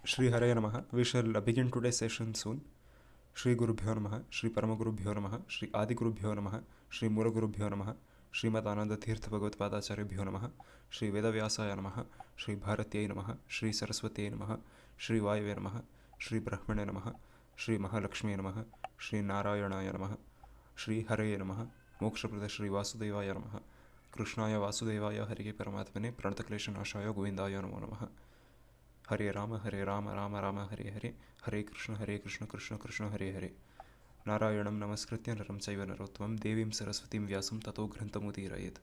Shri Haraya Namaha. We shall begin today's session soon. Shri Gurubhyo Namaha, Shri Paramagurubhyo Namaha, Shri Adi Gurubhyo Namaha, Shri Muragurubhyo Namaha, Shrimad Ananda Tirtha Bhagavatpadacharya Namaha, Shri Vedavyasaya Namaha, Shri Bharatyai Namaha, Shri Saraswati Namaha, Shri Vayave Namaha, Shri Brahmane Namaha, Shri Mahalakshmi Namaha, Shri Narayanaya Namaha, Shri Haraya Namaha, Moksha Prada Shri Vasudevaya Namaha, Krishnaya Vasudevaya Hare Paramatmane, Pranatakleshanashaya Govindaya Namo Namaha. Hare Rama, Rama Rama, Hare Hare, Hare Krishna, Krishna Krishna, Hare Hare. Narayanam Namaskritya Naram Chaiva Narottamam Devim Saraswatim Vyasam Tato Grantamudirayet.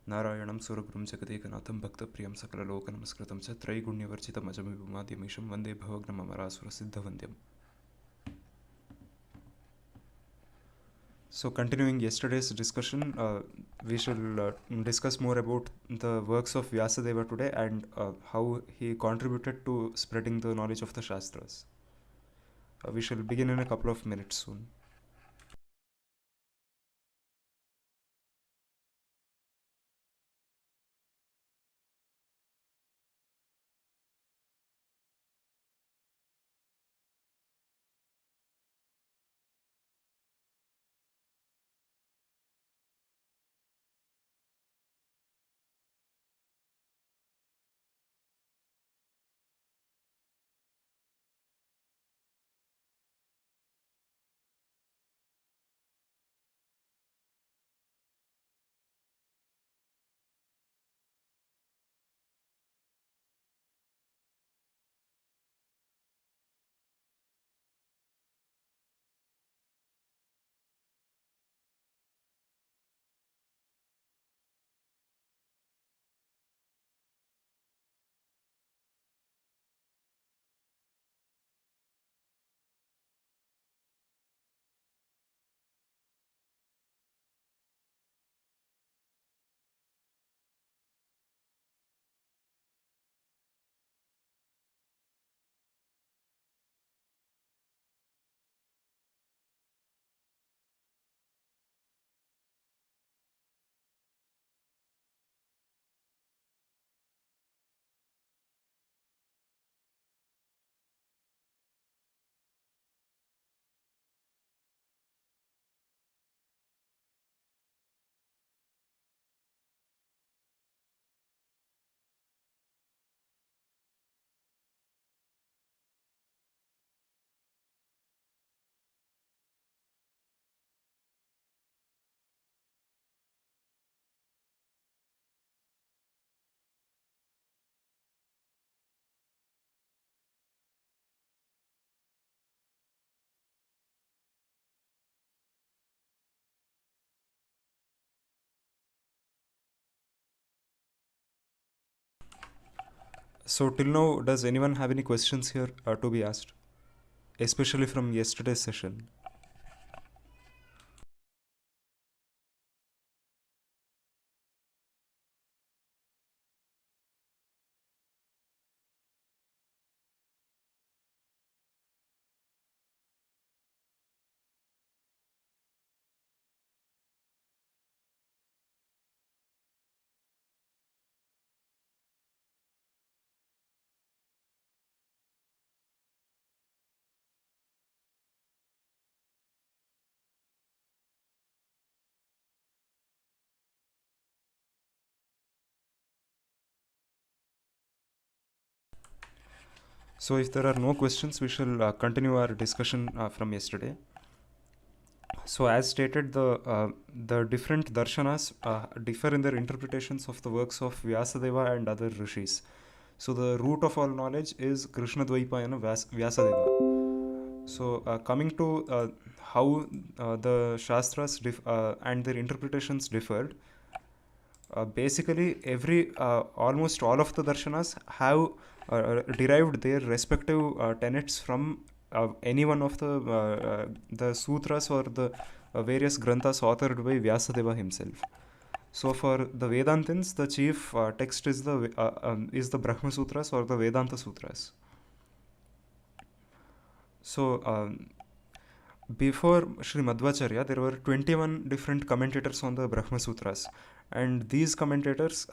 Narayanam Suragrum Jagadekanatham Bhakta Priyam Sakala Loka Namaskritam Cha Traigunya Varchitam Ajamibhumadhyamisham Vande Bhavagnam Amarasura Siddha Vandyam. So continuing yesterday's discussion, we shall discuss more about the works of Vyasadeva today and how he contributed to spreading the knowledge of the Shastras. We shall begin in a couple of minutes soon. So till now, does anyone have any questions here to be asked? Especially from yesterday's session. So if there are no questions, we shall continue our discussion from yesterday. So as stated, the different darshanas differ in their interpretations of the works of Vyasadeva and other rishis. So the root of all knowledge is Krishna Dvaipayana Vyasadeva. So coming to how the Shastras and their interpretations differed, basically almost all of the darshanas have derived their respective tenets from any one of the sutras or the various granthas authored by Vyasadeva himself. So for the Vedantins, the chief text is the Brahma Sutras or the Vedanta Sutras. So before Sri Madhvacharya, there were 21 different commentators on the Brahma Sutras, and these commentators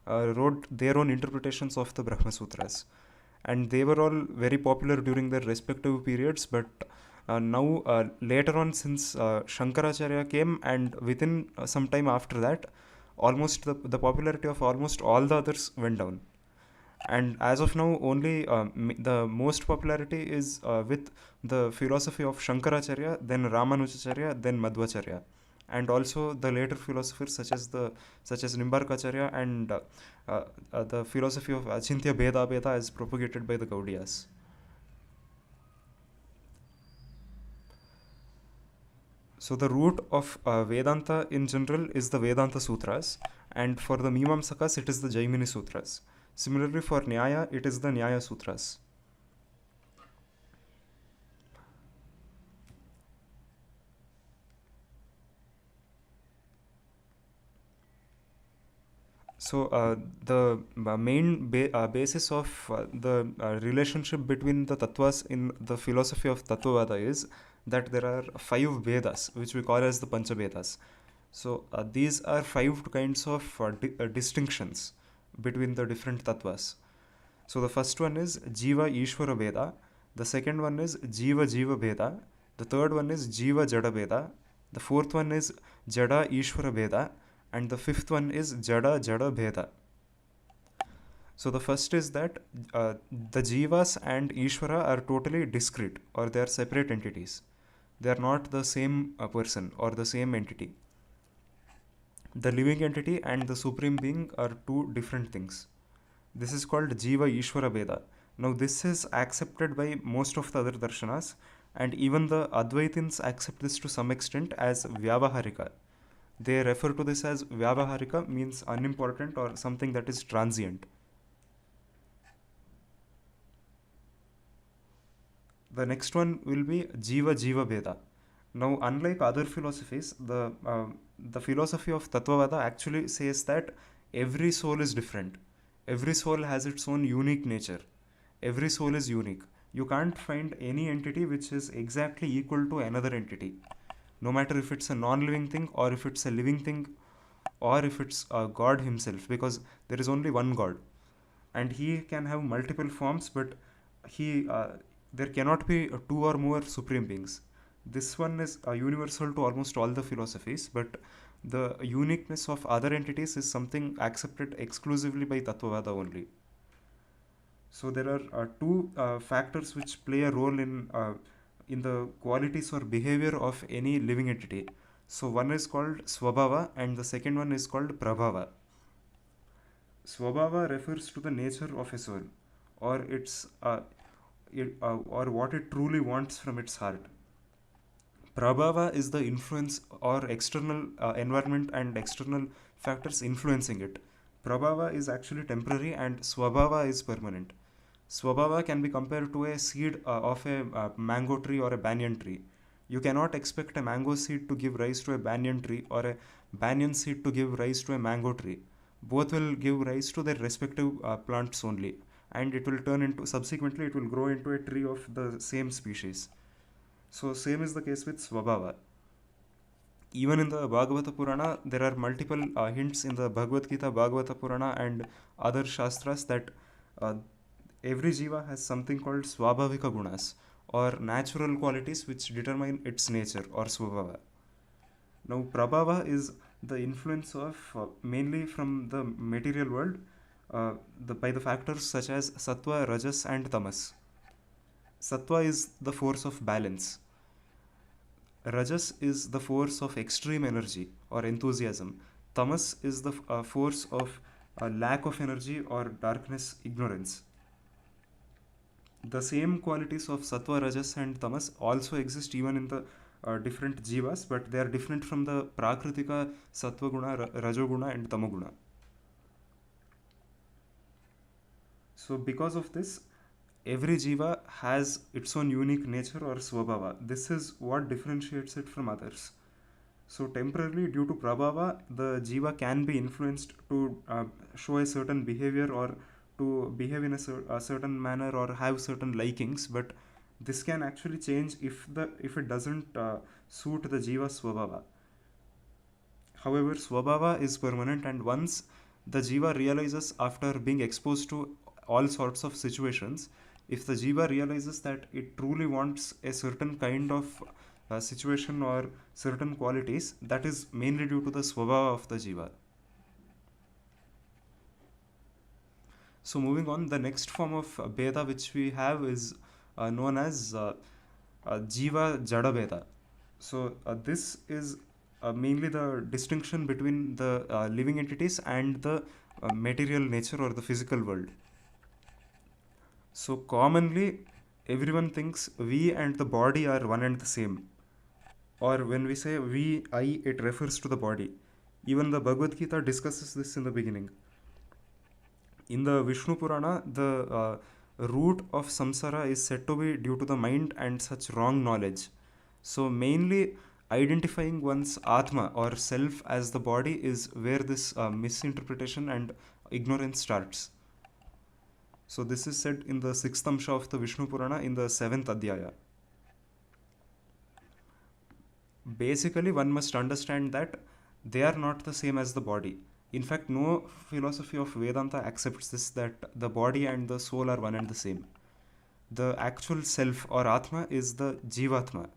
wrote their own interpretations of the Brahma Sutras. and they were all very popular during their respective periods. But now later on, since Shankaracharya came, and within some time after that, almost the popularity of almost all the others went down. And as of now, only the most popularity is with the philosophy of Shankaracharya, then Ramanujacharya, then Madhvacharya, and also the later philosophers such as Nimbarkacharya, and the philosophy of Achintya Bheda is propagated by the Gaudiyas. So the root of Vedanta in general is the Vedanta Sutras, and for the Mimamsakas it is the Jaimini Sutras. Similarly, for Nyaya it is the Nyaya Sutras. So the main basis of the relationship between the tattvas in the philosophy of Tattvavaada is that there are 5 Vedas, which we call as the Panchavedas. So these are 5 kinds of distinctions between the different tattvas. So the first one is Jiva Ishvara Veda, the second one is Jiva Jiva Veda, the third one is Jiva Jada Veda, the fourth one is Jada Ishvara Veda, and the fifth one is Jada Jada Bheda. So the first is that the Jivas and Ishvara are totally discrete, or they are separate entities. They are not the same person or the same entity. The living entity and the Supreme Being are 2 different things. This is called Jiva Ishvara Veda. Now this is accepted by most of the other darshanas, and even the Advaitins accept this to some extent as Vyavaharika. They refer to this as Vyavaharika, means unimportant or something that is transient. The next one will be Jiva Jiva Veda. Now, unlike other philosophies, the philosophy of Tattvavaada actually says that every soul is different. Every soul has its own unique nature. Every soul is unique. You can't find any entity which is exactly equal to another entity, no matter if it's a non-living thing or if it's a living thing or if it's God himself, because there is only one God, and he can have multiple forms, but he there cannot be 2 or more supreme beings. This one is universal to almost all the philosophies, but the uniqueness of other entities is something accepted exclusively by Tattvavaada only. So there are 2 factors which play a role in the qualities or behavior of any living entity. So one is called Swabhava and the second one is called Prabhava. Swabhava refers to the nature of a soul, or or what it truly wants from its heart. Prabhava is the influence or external environment and external factors influencing it. Prabhava is actually temporary and Swabhava is permanent. Swabhava can be compared to a seed of a mango tree or a banyan tree. You cannot expect a mango seed to give rise to a banyan tree or a banyan seed to give rise to a mango tree. Both will give rise to their respective plants only, and it will turn into, subsequently it will grow into a tree of the same species. So same is the case with Swabhava. Even in the Bhagavata Purana, there are multiple hints in the Bhagavad Gita, Bhagavata Purana, and other Shastras that uh, every jiva has something called Swabhavika Gunas, or natural qualities which determine its nature, or Swabhava. Now, Prabhava is the influence of mainly from the material world by the factors such as Sattva, Rajas, and Tamas. Sattva is the force of balance. Rajas is the force of extreme energy or enthusiasm. Tamas is the force of lack of energy or darkness, ignorance. The same qualities of Sattva, Rajas, and Tamas also exist even in the different jivas, but they are different from the Prakritika, Sattva Guna, Rajoguna, and Tamaguna. So, because of this, every jiva has its own unique nature or swabhava. This is what differentiates it from others. So temporarily, due to prabhava, the jiva can be influenced to show a certain behavior or to behave in a certain manner or have certain likings, but this can actually change if it doesn't suit the jiva swabhava. However, swabhava is permanent, and once the jiva realizes after being exposed to all sorts of situations, if the jiva realizes that it truly wants a certain kind of situation or certain qualities, that is mainly due to the swabhava of the jiva. So moving on, the next form of Veda which we have is known as jiva jada Veda. So this is mainly the distinction between the living entities and the material nature or the physical world. So commonly everyone thinks we and the body are one and the same. Or when we say we, I, it refers to the body. Even the Bhagavad Gita discusses this in the beginning. In the Vishnu Purana, the root of samsara is said to be due to the mind and such wrong knowledge. So mainly identifying one's atma or self as the body is where this misinterpretation and ignorance starts. So this is said in the 6th Amsha of the Vishnu Purana in the 7th Adhyaya. Basically, one must understand that they are not the same as the body. In fact, no philosophy of Vedanta accepts this, that the body and the soul are one and the same. The actual self or Atma is the Jivatma,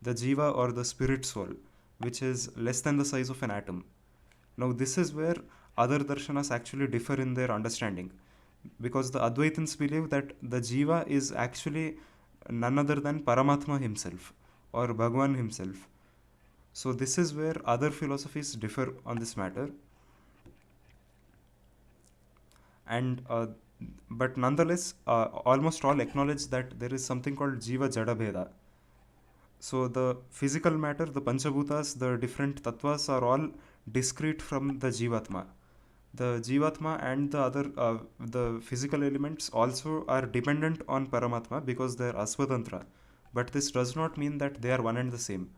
the Jiva or the spirit soul, which is less than the size of an atom. Now, this is where other darshanas actually differ in their understanding, because the Advaitins believe that the Jiva is actually none other than Paramatma himself or Bhagwan himself. So this is where other philosophies differ on this matter. And but nonetheless, almost all acknowledge that there is something called Jiva Jada Bheda. So the physical matter, the Panchabhutas, the different tattvas are all discrete from the Jivatma. The Jivatma and the other, the physical elements also are dependent on Paramatma because they are Asvatantra. But this does not mean that they are one and the same.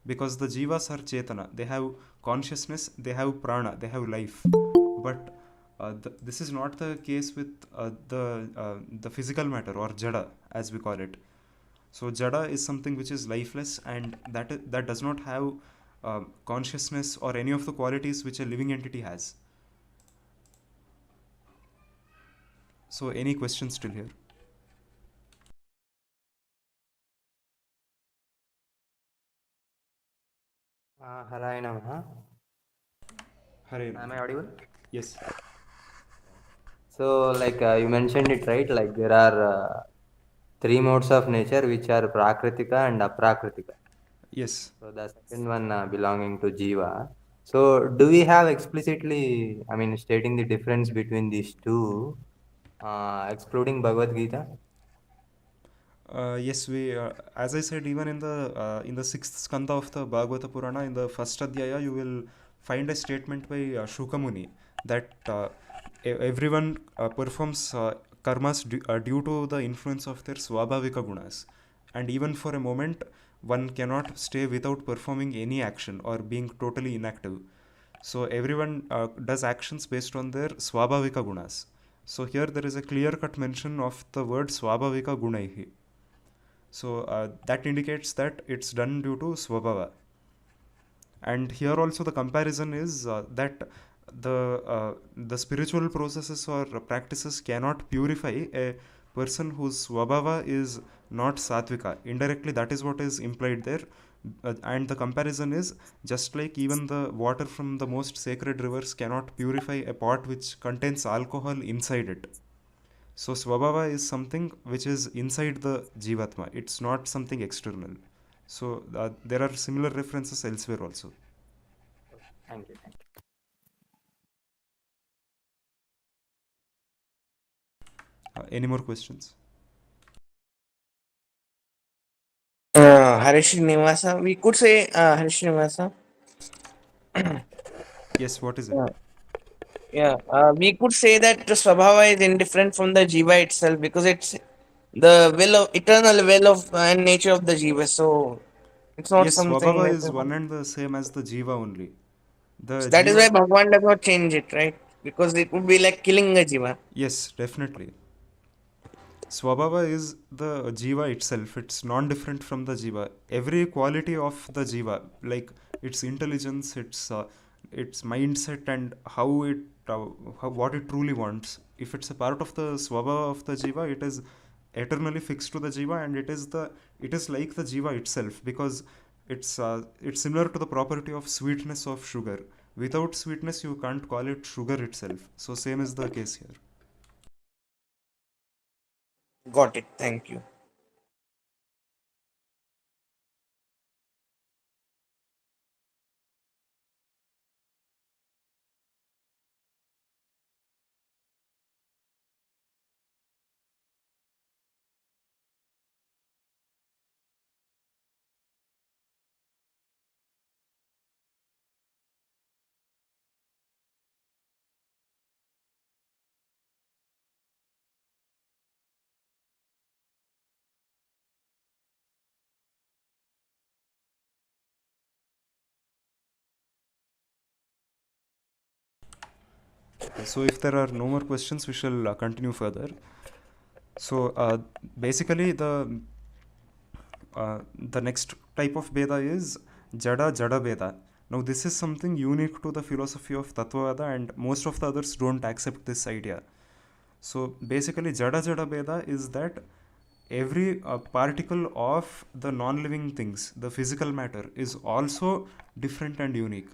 Because the Jivas are Chetana, they have consciousness, they have prana, they have life. But this is not the case with the physical matter or Jada, as we call it. So Jada is something which is lifeless, and that does not have consciousness or any of the qualities which a living entity has. So any questions still here? Haray Namaha. Hare Am I audible? Yes. So, like you mentioned it, right? Like there are three modes of nature which are Prakritika and Aprakritika. Yes. So, the second one belonging to Jiva. So, do we have explicitly, I mean, stating the difference between these two, excluding Bhagavad Gita? Yes, we. As I said, even in the sixth skanda of the Bhagavata Purana, in the first adhyaya, you will find a statement by Shukamuni that everyone performs karmas due to the influence of their swabhavika gunas, and even for a moment, one cannot stay without performing any action or being totally inactive. So everyone does actions based on their swabhavika gunas. So here there is a clear-cut mention of the word swabhavika gunaihi. So that indicates that it's done due to swabhava. And here also the comparison is that the spiritual processes or practices cannot purify a person whose swabhava is not satvika. Indirectly, that is what is implied there. And the comparison is just like even the water from the most sacred rivers cannot purify a pot which contains alcohol inside it. So Swabhava is something which is inside the Jivatma. It's not something external. So there are similar references elsewhere also. Thank you. Thank you. Any more questions? Harish Nivasa. We could say Harish Nivasa. Yes, what is it? Yeah. Yeah. We could say that the Swabhava is indifferent from the Jiva itself because it's the will of eternal will of and nature of the Jiva. So it's not Yes, something Swabhava that is one and the same as the Jiva only. so The that is why Jiva, Bhagwan does not change it, right? Because it would be like killing a Jiva. yes, definitely. Swabhava is the Jiva itself. It's non-different from the Jiva. Every quality of the Jiva, like its intelligence, its its mindset and how it what it truly wants. If it's a part of the swabhava of the jiva, it is eternally fixed to the jiva, and it is like the jiva itself, because it's similar to the property of sweetness of sugar. Without sweetness, you can't call it sugar itself. So same is the case here. Got it. Thank you. So if there are no more questions, we shall continue further. So basically the next type of Veda is Jada Veda. Now this is something unique to the philosophy of Tattvavaada, and most of the others don't accept this idea. So basically Jada Veda is that every particle of the non-living things, the physical matter, is also different and unique.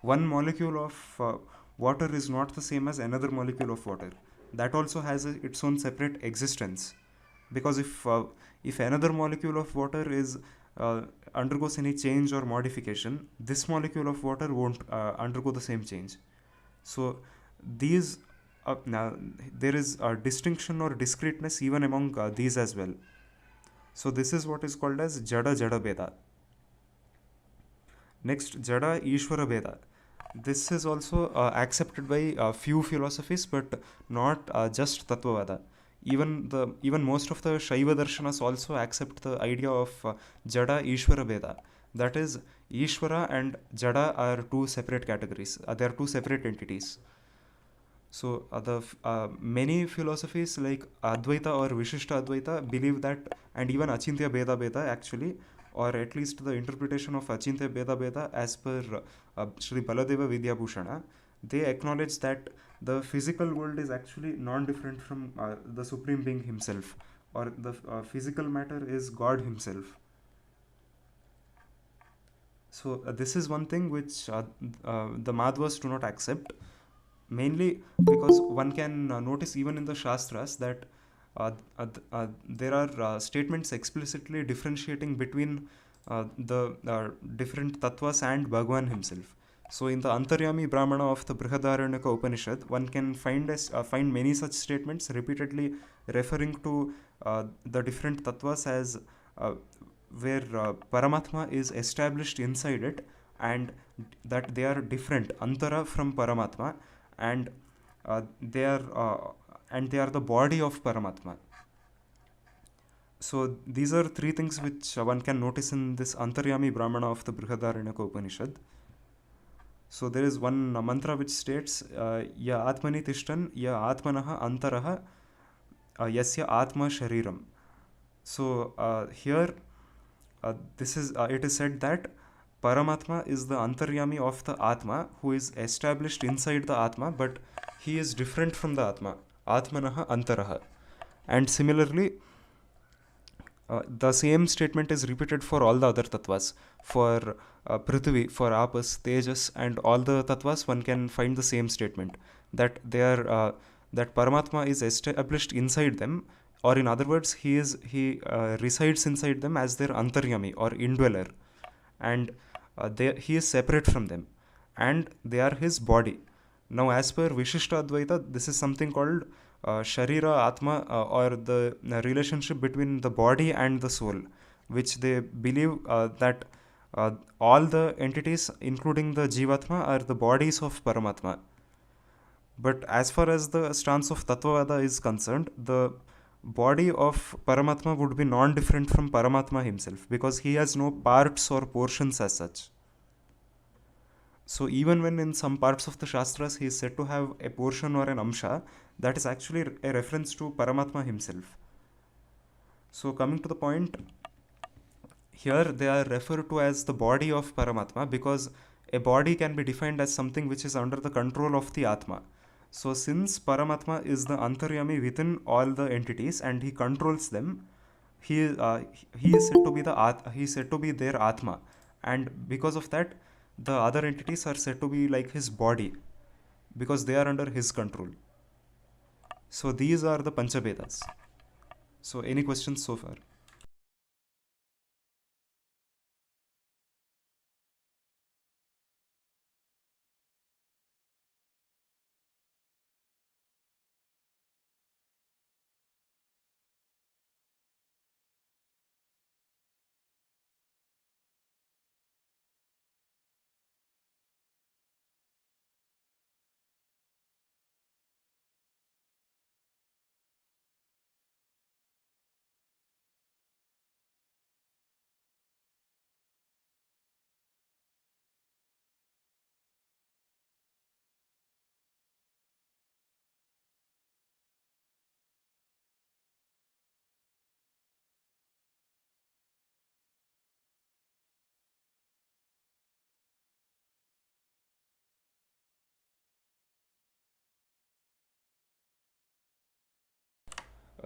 One molecule of water is not the same as another molecule of water. That also has its own separate existence, because if another molecule of water is undergoes any change or modification, this molecule of water won't undergo the same change. So these now there is a distinction or discreteness even among these as well. So this is what is called as Jada Veda. Next, Jada Ishvara Veda. This is also accepted by few philosophies, but not just Tattvavaada. Even most of the Shaiva darshanas also accept the idea of Jada Ishvara Veda. That is, Ishvara and Jada are two separate categories. They are two separate entities. So many philosophies like Advaita or Vishishta Advaita believe that, and even Achintya Beda actually, or at least the interpretation of Achintya Beda as per Sri Baladeva Vidyabhushana, they acknowledge that the physical world is actually non-different from the Supreme Being himself, or the physical matter is God himself. So this is one thing which the Madhvas do not accept, mainly because one can notice even in the Shastras that there are statements explicitly differentiating between the different tattvas and Bhagwan himself. So in the Antaryami Brahmana of the Brihadaranyaka Upanishad, one can find many such statements repeatedly referring to the different tattvas as where Paramatma is established inside it, and that they are different, Antara from Paramatma, and they are the body of Paramatma. So these are three things which one can notice in this Antaryami Brahmana of the Brihadaranyaka Upanishad. So there is one mantra which states Ya Atmani Tishtan Ya Atmanaha Antaraha Yasya Atma Shariram. So here this is it is said that Paramatma is the Antaryami of the Atma, who is established inside the Atma, but he is different from the Atma. Atmanaha Antaraha. And similarly, the same statement is repeated for all the other tattvas. For Prithvi, for Apas, Tejas, and all the tattvas, one can find the same statement, that they are that Paramatma is established inside them, or in other words, he resides inside them as their Antaryami or indweller, and he is separate from them, and they are his body. Now, as per Vishishta Advaita, this is something called Sharira Atma, or the relationship between the body and the soul, which they believe that all the entities, including the Jivatma, are the bodies of Paramatma. But as far as the stance of Tattvavaada is concerned, the body of Paramatma would be non-different from Paramatma himself, because he has no parts or portions as such. So even when in some parts of the Shastras he is said to have a portion or an amsha, that is actually a reference to Paramatma himself. So coming to the point, here they are referred to as the body of Paramatma, because a body can be defined as something which is under the control of the Atma. So since Paramatma is the Antaryami within all the entities and he controls them, he is said to be he is said to be their Atma, and because of that, the other entities are said to be like his body because they are under his control. So these are the Panchavedas. So any questions so far?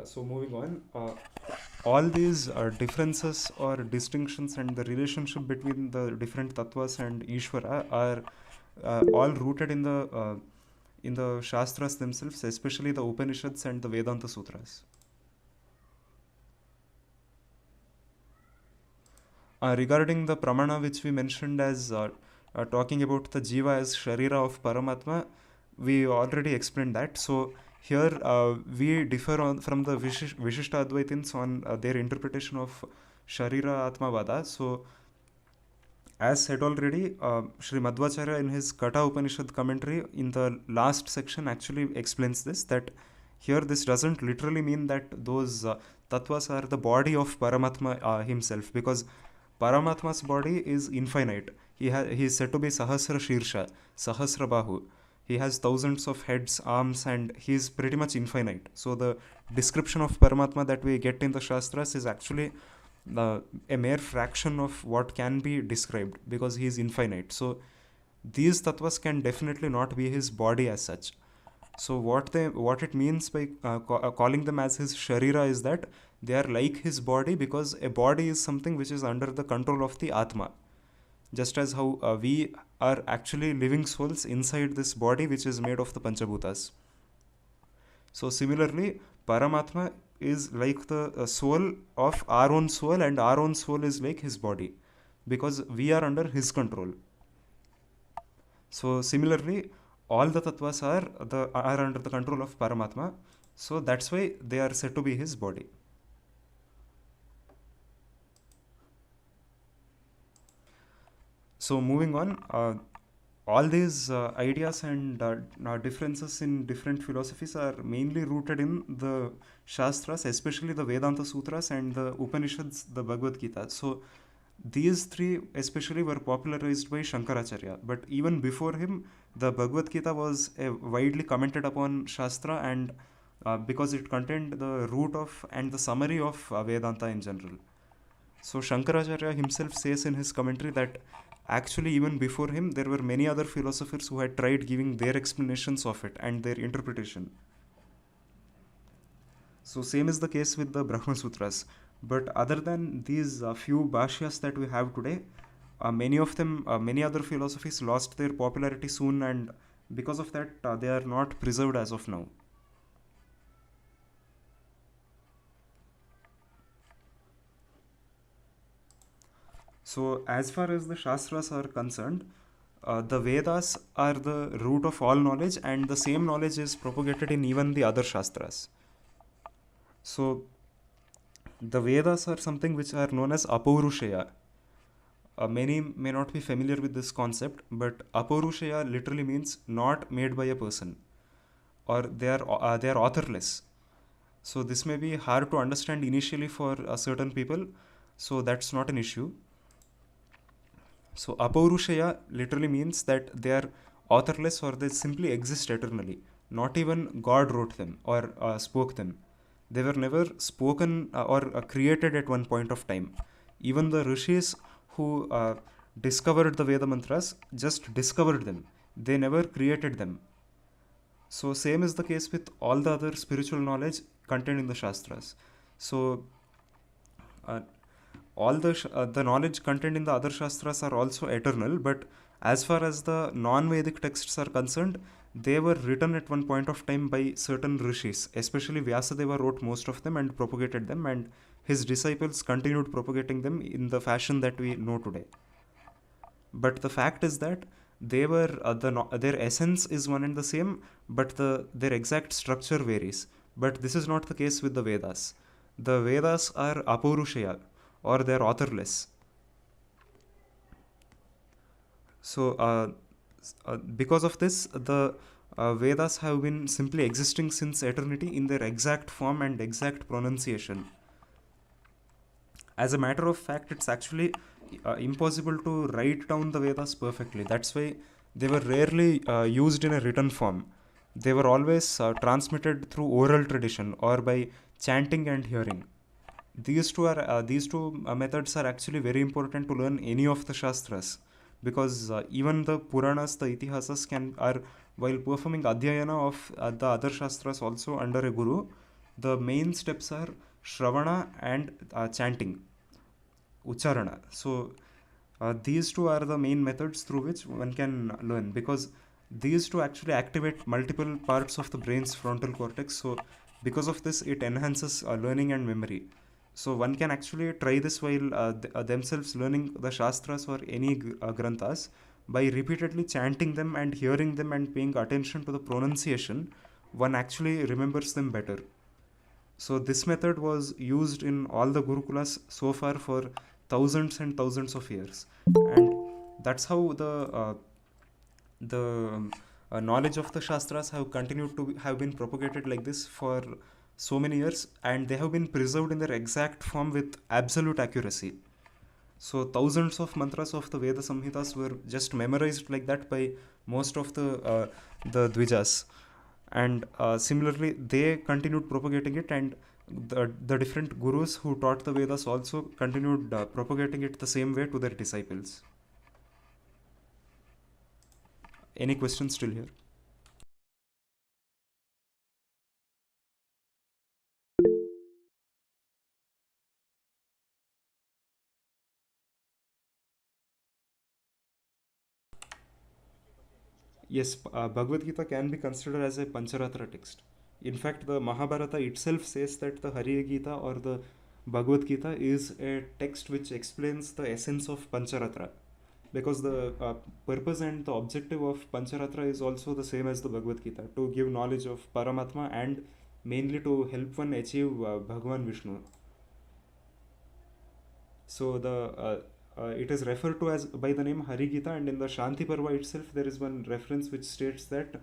So moving on, all these differences or distinctions and the relationship between the different tattvas and Ishvara are all rooted in the Shastras themselves, especially the Upanishads and the Vedanta Sutras. Regarding the pramana which we mentioned as talking about the jiva as sharira of Paramatma, we already explained that. So here we differ from the Vishishta Advaitins on their interpretation of Sharira Atmavada. So as said already, Sri Madhvacharya in his Kata Upanishad commentary in the last section actually explains this, that here this doesn't literally mean that those tattvas are the body of Paramatma himself, because Paramatma's body is infinite. He is said to be Sahasra Shirsha, Sahasra Bahu. He has thousands of heads, arms, and he is pretty much infinite. So the description of Paramatma that we get in the Shastras is actually a mere fraction of what can be described, because he is infinite. So these tattvas can definitely not be his body as such. So what it means by calling them as his sharira is that they are like his body, because a body is something which is under the control of the Atma. Just as how we are actually living souls inside this body which is made of the Panchabhutas. So similarly, Paramatma is like the soul of our own soul, and our own soul is like his body, because we are under his control. So similarly, all the tattvas are under the control of Paramatma. So that's why they are said to be his body. So moving on, all these ideas and differences in different philosophies are mainly rooted in the Shastras, especially the Vedanta Sutras and the Upanishads, the Bhagavad Gita. So these three especially were popularized by Shankaracharya. But even before him, the Bhagavad Gita was a widely commented upon Shastra, and because it contained the root of and the summary of Vedanta in general. So Shankaracharya himself says in his commentary that actually even before him there were many other philosophers who had tried giving their explanations of it and their interpretation. So same is the case with the Brahma Sutras. But other than these few bhashyas that we have today, many other philosophies lost their popularity soon, and because of that they are not preserved as of now. So as far as the Shastras are concerned, the Vedas are the root of all knowledge, and the same knowledge is propagated in even the other Shastras. So the Vedas are something which are known as Apaurushaya. Many may not be familiar with this concept, but Apaurushaya literally means not made by a person, or they are authorless. So this may be hard to understand initially for certain people, so that's not an issue. So Apaurushaya literally means that they are authorless, or they simply exist eternally. Not even God wrote them or spoke them. They were never spoken or created at one point of time. Even the rishis who discovered the Veda mantras, just discovered them. They never created them. So same is the case with all the other spiritual knowledge contained in the Shastras. So uh, all the knowledge contained in the other Shastras are also eternal, but as far as the non-Vedic texts are concerned, they were written at one point of time by certain rishis. Especially Vyasadeva wrote most of them and propagated them, and his disciples continued propagating them in the fashion that we know today. But the fact is that they were their essence is one and the same, but their exact structure varies. But this is not the case with the Vedas. The Vedas are apaurushaya, or they are authorless. So because of this, the Vedas have been simply existing since eternity in their exact form and exact pronunciation. As a matter of fact, it's actually impossible to write down the Vedas perfectly. That's why they were rarely used in a written form. They were always transmitted through oral tradition or by chanting and hearing. These two methods are actually very important to learn any of the Shastras, because even the Puranas, the Itihasas are while performing Adhyayana of the other Shastras also under a Guru, the main steps are Shravana and chanting, Ucharana. So these two are the main methods through which one can learn, because these two actually activate multiple parts of the brain's frontal cortex. So because of this, it enhances learning and memory. So one can actually try this while themselves learning the Shastras or any Granthas by repeatedly chanting them and hearing them and paying attention to the pronunciation. One actually remembers them better. So this method was used in all the Gurukulas so far for thousands and thousands of years, and that's how the knowledge of the Shastras have continued to have been propagated like this for so many years, and they have been preserved in their exact form with absolute accuracy. So thousands of mantras of the Veda Samhitas were just memorized like that by most of the Dvijas, and similarly they continued propagating it, and the different gurus who taught the Vedas also continued propagating it the same way to their disciples. Any questions still here? Yes, Bhagavad Gita can be considered as a Pancharatra text. In fact, the Mahabharata itself says that the Hari Gita or the Bhagavad Gita is a text which explains the essence of Pancharatra, because the purpose and the objective of Pancharatra is also the same as the Bhagavad Gita, to give knowledge of Paramatma and mainly to help one achieve Bhagavan Vishnu. So it is referred to as by the name Hari Gita, and in the Shanti Parva itself there is one reference which states that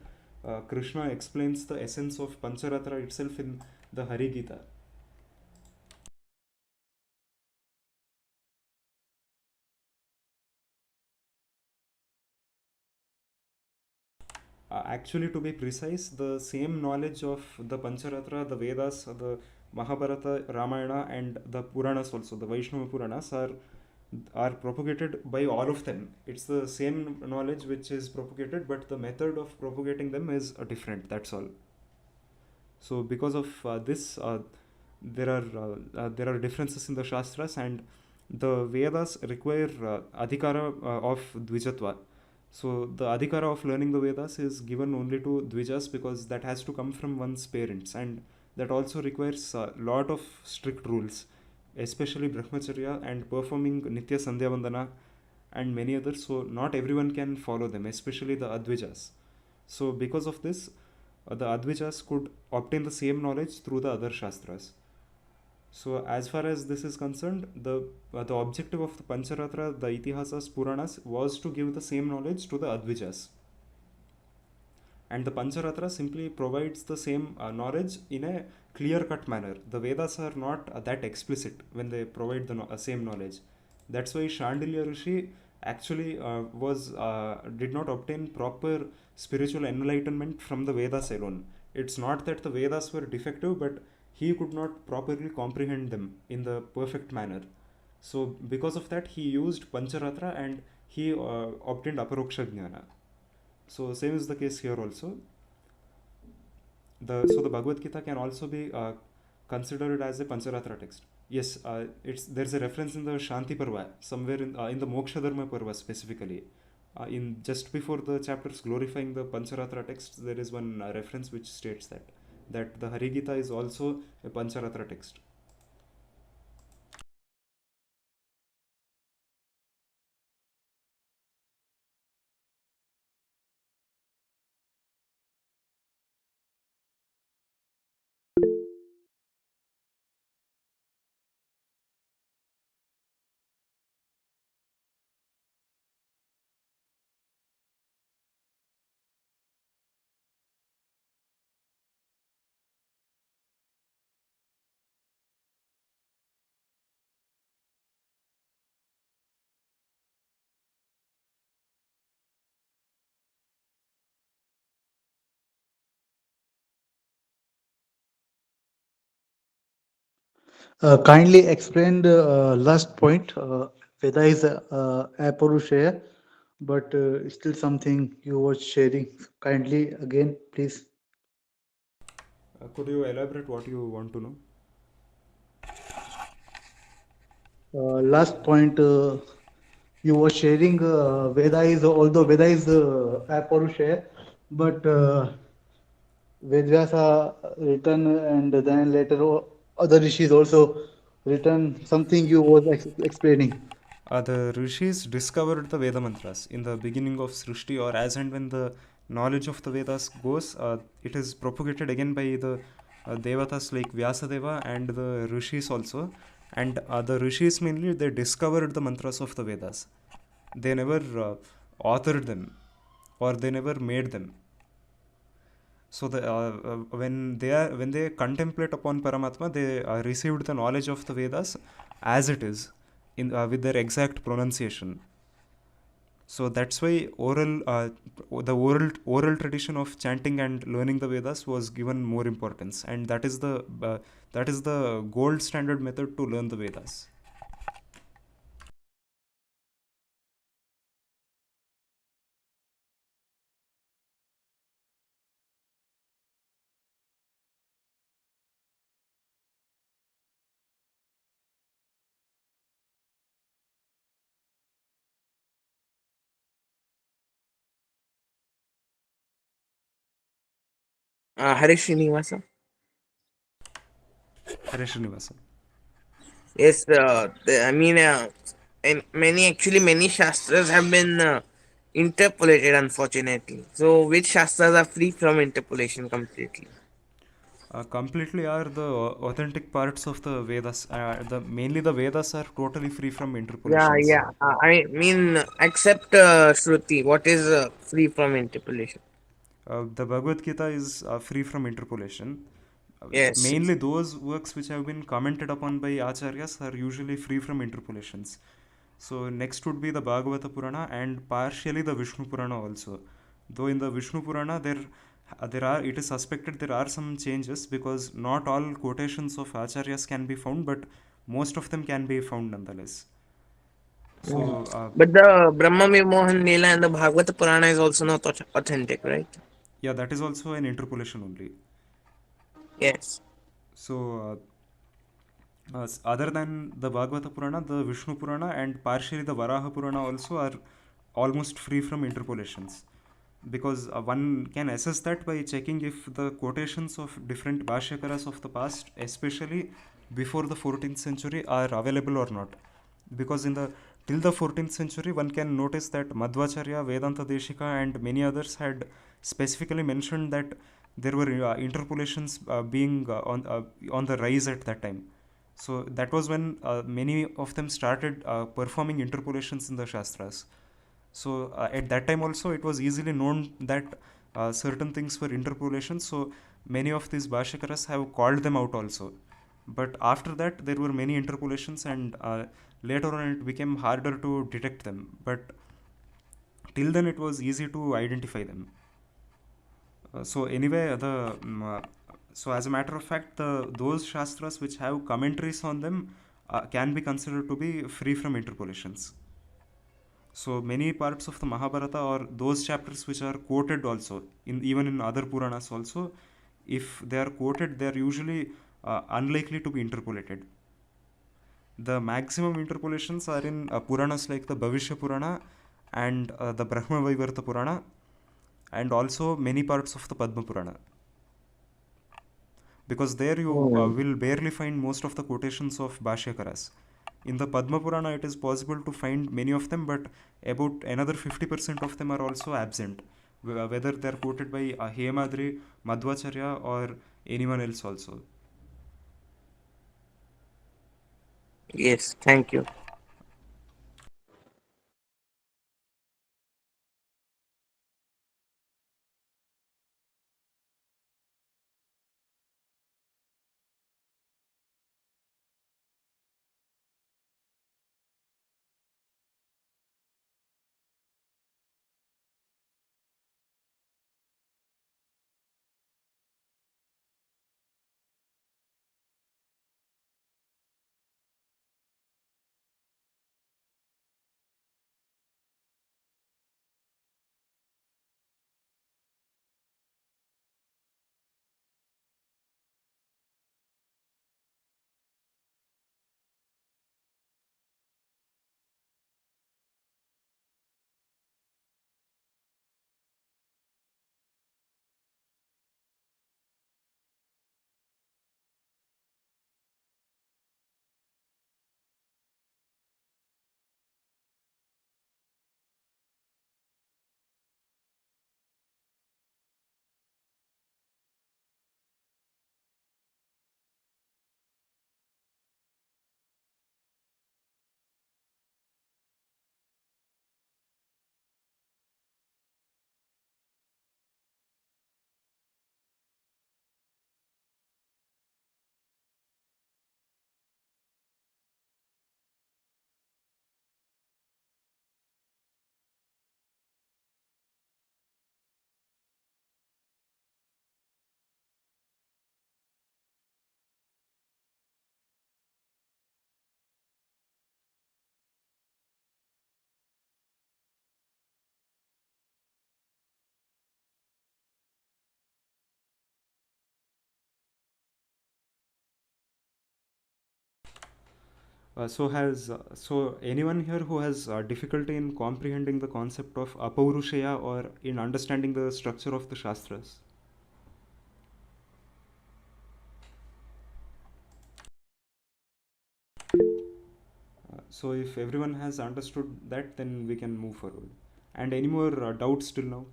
Krishna explains the essence of Pancharatra itself in the Hari Gita. Actually, to be precise, the same knowledge of the Pancharatra, the Vedas, the Mahabharata, Ramayana, and the Puranas also, the Vaishnava Puranas, are propagated by all of them. It's the same knowledge which is propagated, but the method of propagating them is different. That's all. So because of this, there are differences in the Shastras, and the Vedas require adhikara of Dvijatva. So the adhikara of learning the Vedas is given only to Dvijas, because that has to come from one's parents, and that also requires a lot of strict rules, especially Brahmacharya and performing Nitya Sandhya Vandana and many others. So not everyone can follow them, especially the Advijas. So because of this, the Advijas could obtain the same knowledge through the other Shastras. So as far as this is concerned, the objective of the Pancharatra, the Itihasas, Puranas, was to give the same knowledge to the Advijas. And the Pancharatra simply provides the same knowledge in a clear-cut manner. The Vedas are not that explicit when they provide the same knowledge. That's why Shandilya Rishi actually did not obtain proper spiritual enlightenment from the Vedas alone. It's not that the Vedas were defective, but he could not properly comprehend them in the perfect manner. So because of that, he used Pancharatra, and he obtained aparoksha jnana. So same is the case here also. The Bhagavad Gita can also be considered as a Pancharatra text. Yes, there's a reference in the Shanti Parva somewhere in the Moksha Dharma Parva specifically. In just before the chapters glorifying the Pancharatra texts, there is one reference which states that the Hari Gita is also a Pancharatra text. Kindly explain the last point. Veda is Aparushaya, but still something you were sharing. Kindly again, please. Could you elaborate what you want to know? Last point you were sharing. Veda is, although Veda is Aparushaya, but Vedas are written, and then later other rishis also written. Something you was explaining. The rishis discovered the Veda mantras in the beginning of Srishti, or as and when the knowledge of the Vedas goes, it is propagated again by the Devatas like Vyasadeva and the rishis also. And the rishis mainly, they discovered the mantras of the Vedas. They never authored them, or they never made them. So when they contemplate upon Paramatma, they received the knowledge of the Vedas as it is, with their exact pronunciation. So that's why the oral tradition of chanting and learning the Vedas was given more importance, and that is the gold standard method to learn the Vedas. Hare Srinivasa. Hare Srinivasa. Yes, I mean, and many shastras have been interpolated, unfortunately. So, which shastras are free from interpolation completely? Completely are the authentic parts of the Vedas. Mainly the Vedas are totally free from Yeah, interpolations. yeah. I mean, except Shruti, what is free from interpolation? The Bhagavad Gita is free from interpolation. Yes. Mainly those works which have been commented upon by Acharyas are usually free from interpolations. So next would be the Bhagavata Purana and partially the Vishnu Purana also. Though in the Vishnu Purana it is suspected there are some changes, because not all quotations of Acharyas can be found, but most of them can be found nonetheless. Mm. So But the Brahma Vimohan Leela and the Bhagavata Purana is also not authentic, right? yeah, that is also an interpolation only. Yes. So other than the Bhagavata Purana, the Vishnu Purana and partially the Varaha Purana also are almost free from interpolations, because one can assess that by checking if the quotations of different Bhashyakaras of the past, especially before the 14th century, are available or not. Because till the 14th century, one can notice that Madhvacharya, Vedanta Deshika, and many others had specifically mentioned that there were interpolations being on the rise at that time. So that was when many of them started performing interpolations in the Shastras. So at that time also, it was easily known that certain things were interpolations. So many of these Bhashakaras have called them out also. But after that, there were many interpolations, and later on it became harder to detect them. But till then, it was easy to identify them. So anyway, so as a matter of fact, those shastras which have commentaries on them can be considered to be free from interpolations. So many parts of the Mahabharata or those chapters which are quoted also, even in other Puranas also, if they are quoted, they are usually unlikely to be interpolated. The maximum interpolations are in Puranas like the Bhavishya Purana and the Brahma Vaivarta Purana, and also many parts of the Padma Purana. Because there you will barely find most of the quotations of Bhashyakaras. In the Padma Purana, it is possible to find many of them, but about another 50% of them are also absent, whether they are quoted by Hemadri, Madhvacharya, or anyone else also. Yes, thank you. So anyone here who has difficulty in comprehending the concept of Apaurushaya or in understanding the structure of the Shastras? So if everyone has understood that, then we can move forward. And any more doubts till now?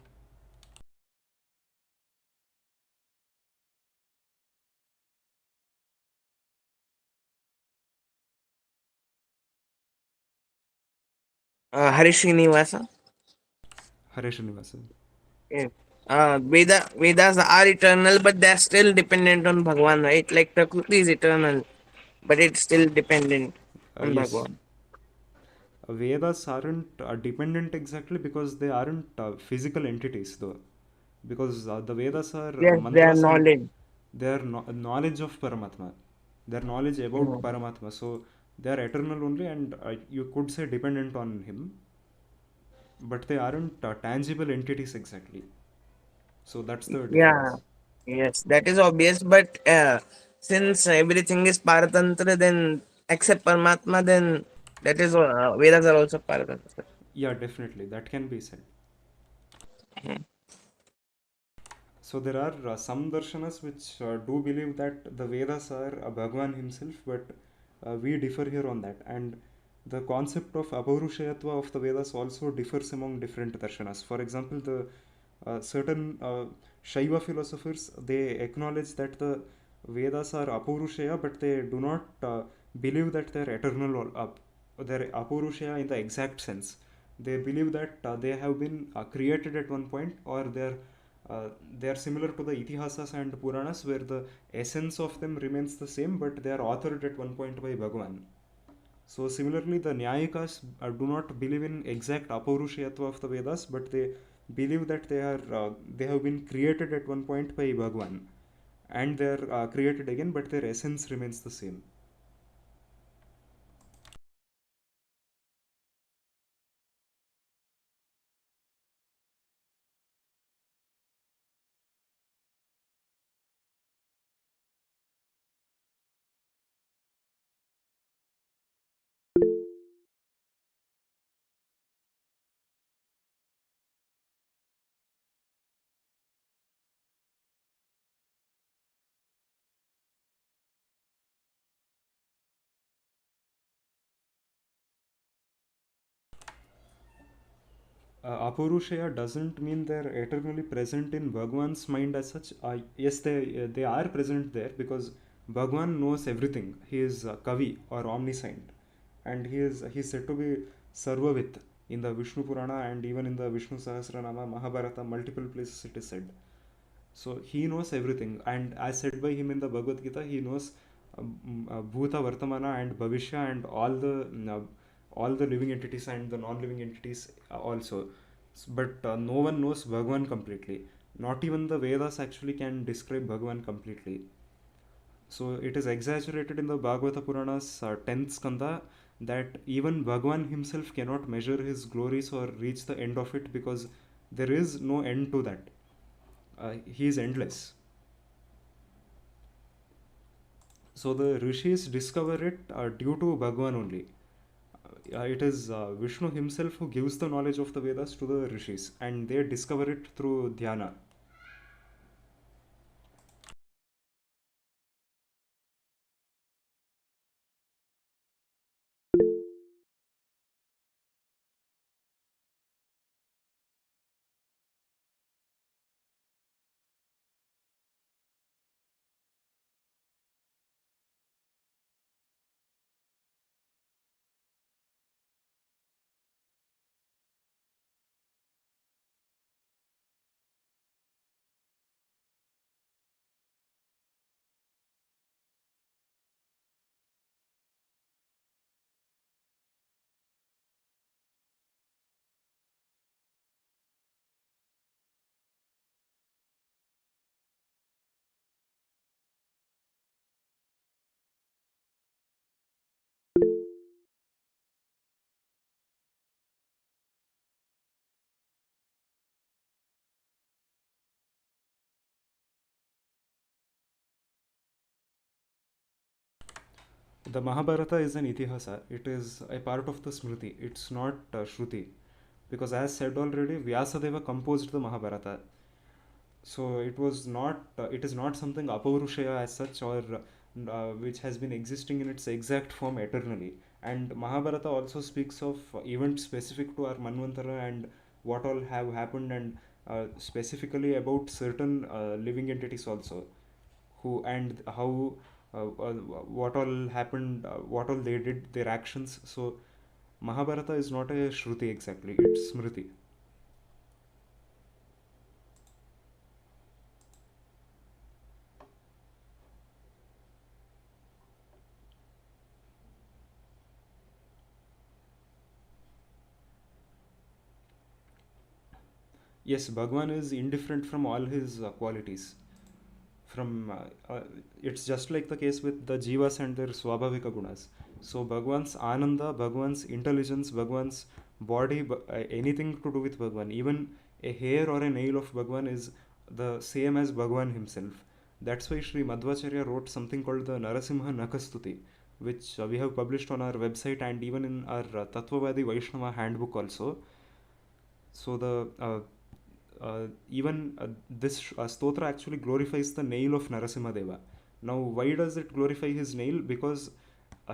Harish Srinivasa. Hare Srinivasan. Yes. Vedas are eternal, but they're still dependent on Bhagwan, right? Like Prakriti is eternal, but it's still dependent on Yes, Bhagwan. Vedas aren't dependent exactly because they aren't physical entities, though. Because the Vedas are Yes, they are mantras and knowledge. they are knowledge of Paramatma. They are knowledge about Mm. Paramatma. So they are eternal only, and you could say dependent on Him, but they aren't tangible entities exactly. So that's the Yeah, difference. yes, that is obvious. But since everything is Paratantra, then except Paramatma, then that is Vedas are also Paratantra. Yeah, definitely. That can be said. Mhm. So there are some darshanas which do believe that the Vedas are Bhagwan himself, but we differ here on that. And the concept of Apaurushayatva of the Vedas also differs among different darshanas. For example, the certain Shaiva philosophers, they acknowledge that the Vedas are Apaurushaya, but they do not believe that they are eternal or they're Apaurushaya in the exact sense. They believe that they have been created at one point, or uh, they are similar to the Itihasas and Puranas, where the essence of them remains the same, but they are authored at one point by Bhagavan. So similarly, the Nyayikas do not believe in exact Apaurushayatva of the Vedas, but they believe that they have been created at one point by Bhagavan, and they are created again, but their essence remains the same. Apurushaya doesn't mean they're eternally present in Bhagwan's mind as such. Yes, they are present there because Bhagwan knows everything. He is Kavi or omniscient, and he's said to be Sarvavit in the Vishnu Purana and even in the Vishnu Sahasranama, Mahabharata, multiple places it is said. So he knows everything, and as said by him in the Bhagavad Gita, he knows Bhuta, Vartamana, and Bhavishya, and all the living entities and the non-living entities also. But no one knows Bhagwan completely. Not even the Vedas actually can describe Bhagwan completely. So it is exaggerated in the Bhagavata Purana's 10th skanda that even Bhagwan himself cannot measure his glories or reach the end of it because there is no end to that. He is endless. So the rishis discover it due to Bhagwan only. It is Vishnu himself who gives the knowledge of the Vedas to the rishis, and they discover it through dhyana. The Mahabharata is an itihasa. It is a part of the Smriti. It's not Shruti. Because as said already, Vyasadeva composed the Mahabharata. So it is not something Apaurushaya as such or which has been existing in its exact form eternally. And Mahabharata also speaks of events specific to our Manvantara and what all have happened, and specifically about certain living entities also, who and how what all happened, what all they did, their actions. So Mahabharata is not a Shruti exactly, it's Smriti. Yes, Bhagwan is indifferent from all his qualities. From It's just like the case with the jivas and their swabhavika gunas. So Bhagwan's ananda, Bhagwan's intelligence, Bhagwan's body, anything to do with Bhagwan, even a hair or a nail of Bhagwan is the same as Bhagwan himself. That's why Sri Madhvacharya wrote something called the Narasimha Nakastuti, which we have published on our website and even in our Tattvavaada Vaishnava handbook also. So even this stotra actually glorifies the nail of Narasimhadeva. Now, why does it glorify his nail? Because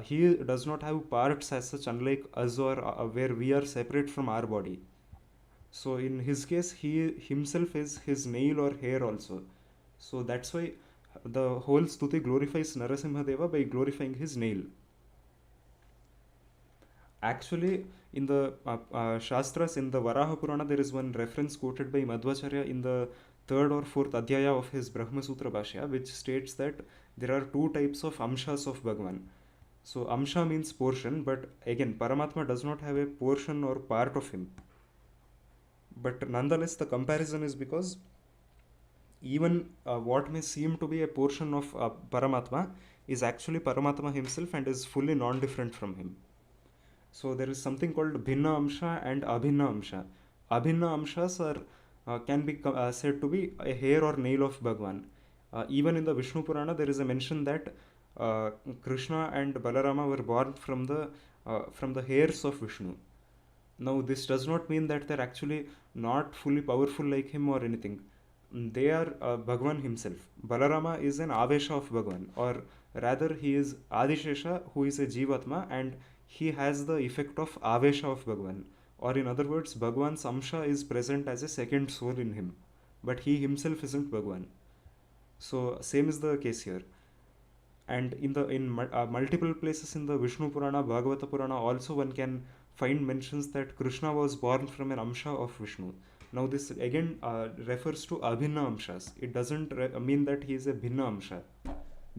he does not have parts as such, unlike us or where we are separate from our body. So, in his case, he himself is his nail or hair also. So, that's why the whole stuti glorifies Narasimhadeva by glorifying his nail. Actually, in the Shastras, in the Varaha Purana, there is one reference quoted by Madhvacharya in the third or fourth adhyaya of his Brahma Sutra Bhashya, which states that there are two types of amshas of Bhagavan. So, amsha means portion, but again, Paramatma does not have a portion or part of him. But nonetheless, the comparison is because even what may seem to be a portion of Paramatma is actually Paramatma himself and is fully non-different from him. So there is something called Bhinna Amsha and Abhinna Amsha. Abhinna Amshas can be said to be a hair or nail of Bhagwan. Even in the Vishnu Purana, there is a mention that Krishna and Balarama were born from the hairs of Vishnu. Now, this does not mean that they're actually not fully powerful like him or anything. They are Bhagwan himself. Balarama is an Avesha of Bhagwan, or rather, he is Adishesha, who is a Jivatma, and he has the effect of Avesha of Bhagwan, Or in other words, Bhagwan's Amsha is present as a second soul in him, but he himself isn't Bhagwan. So same is the case here. And in multiple places in the Vishnu Purana, Bhagavata Purana, also one can find mentions that Krishna was born from an Amsha of Vishnu. Now this again refers to Abhinna Amshas. It doesn't mean that he is a Bhinna Amsha.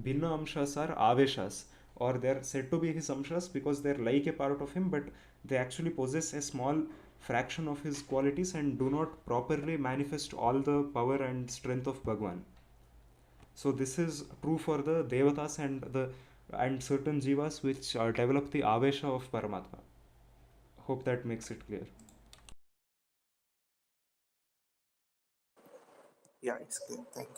Bhinna Amshas are Aveshas, or they are said to be his Amshas because they are like a part of him, but they actually possess a small fraction of his qualities and do not properly manifest all the power and strength of Bhagwan. So this is true for the Devatas and certain jivas which develop the Avesha of Paramatma. Hope that makes it clear. Yeah, it's clear. Thank you.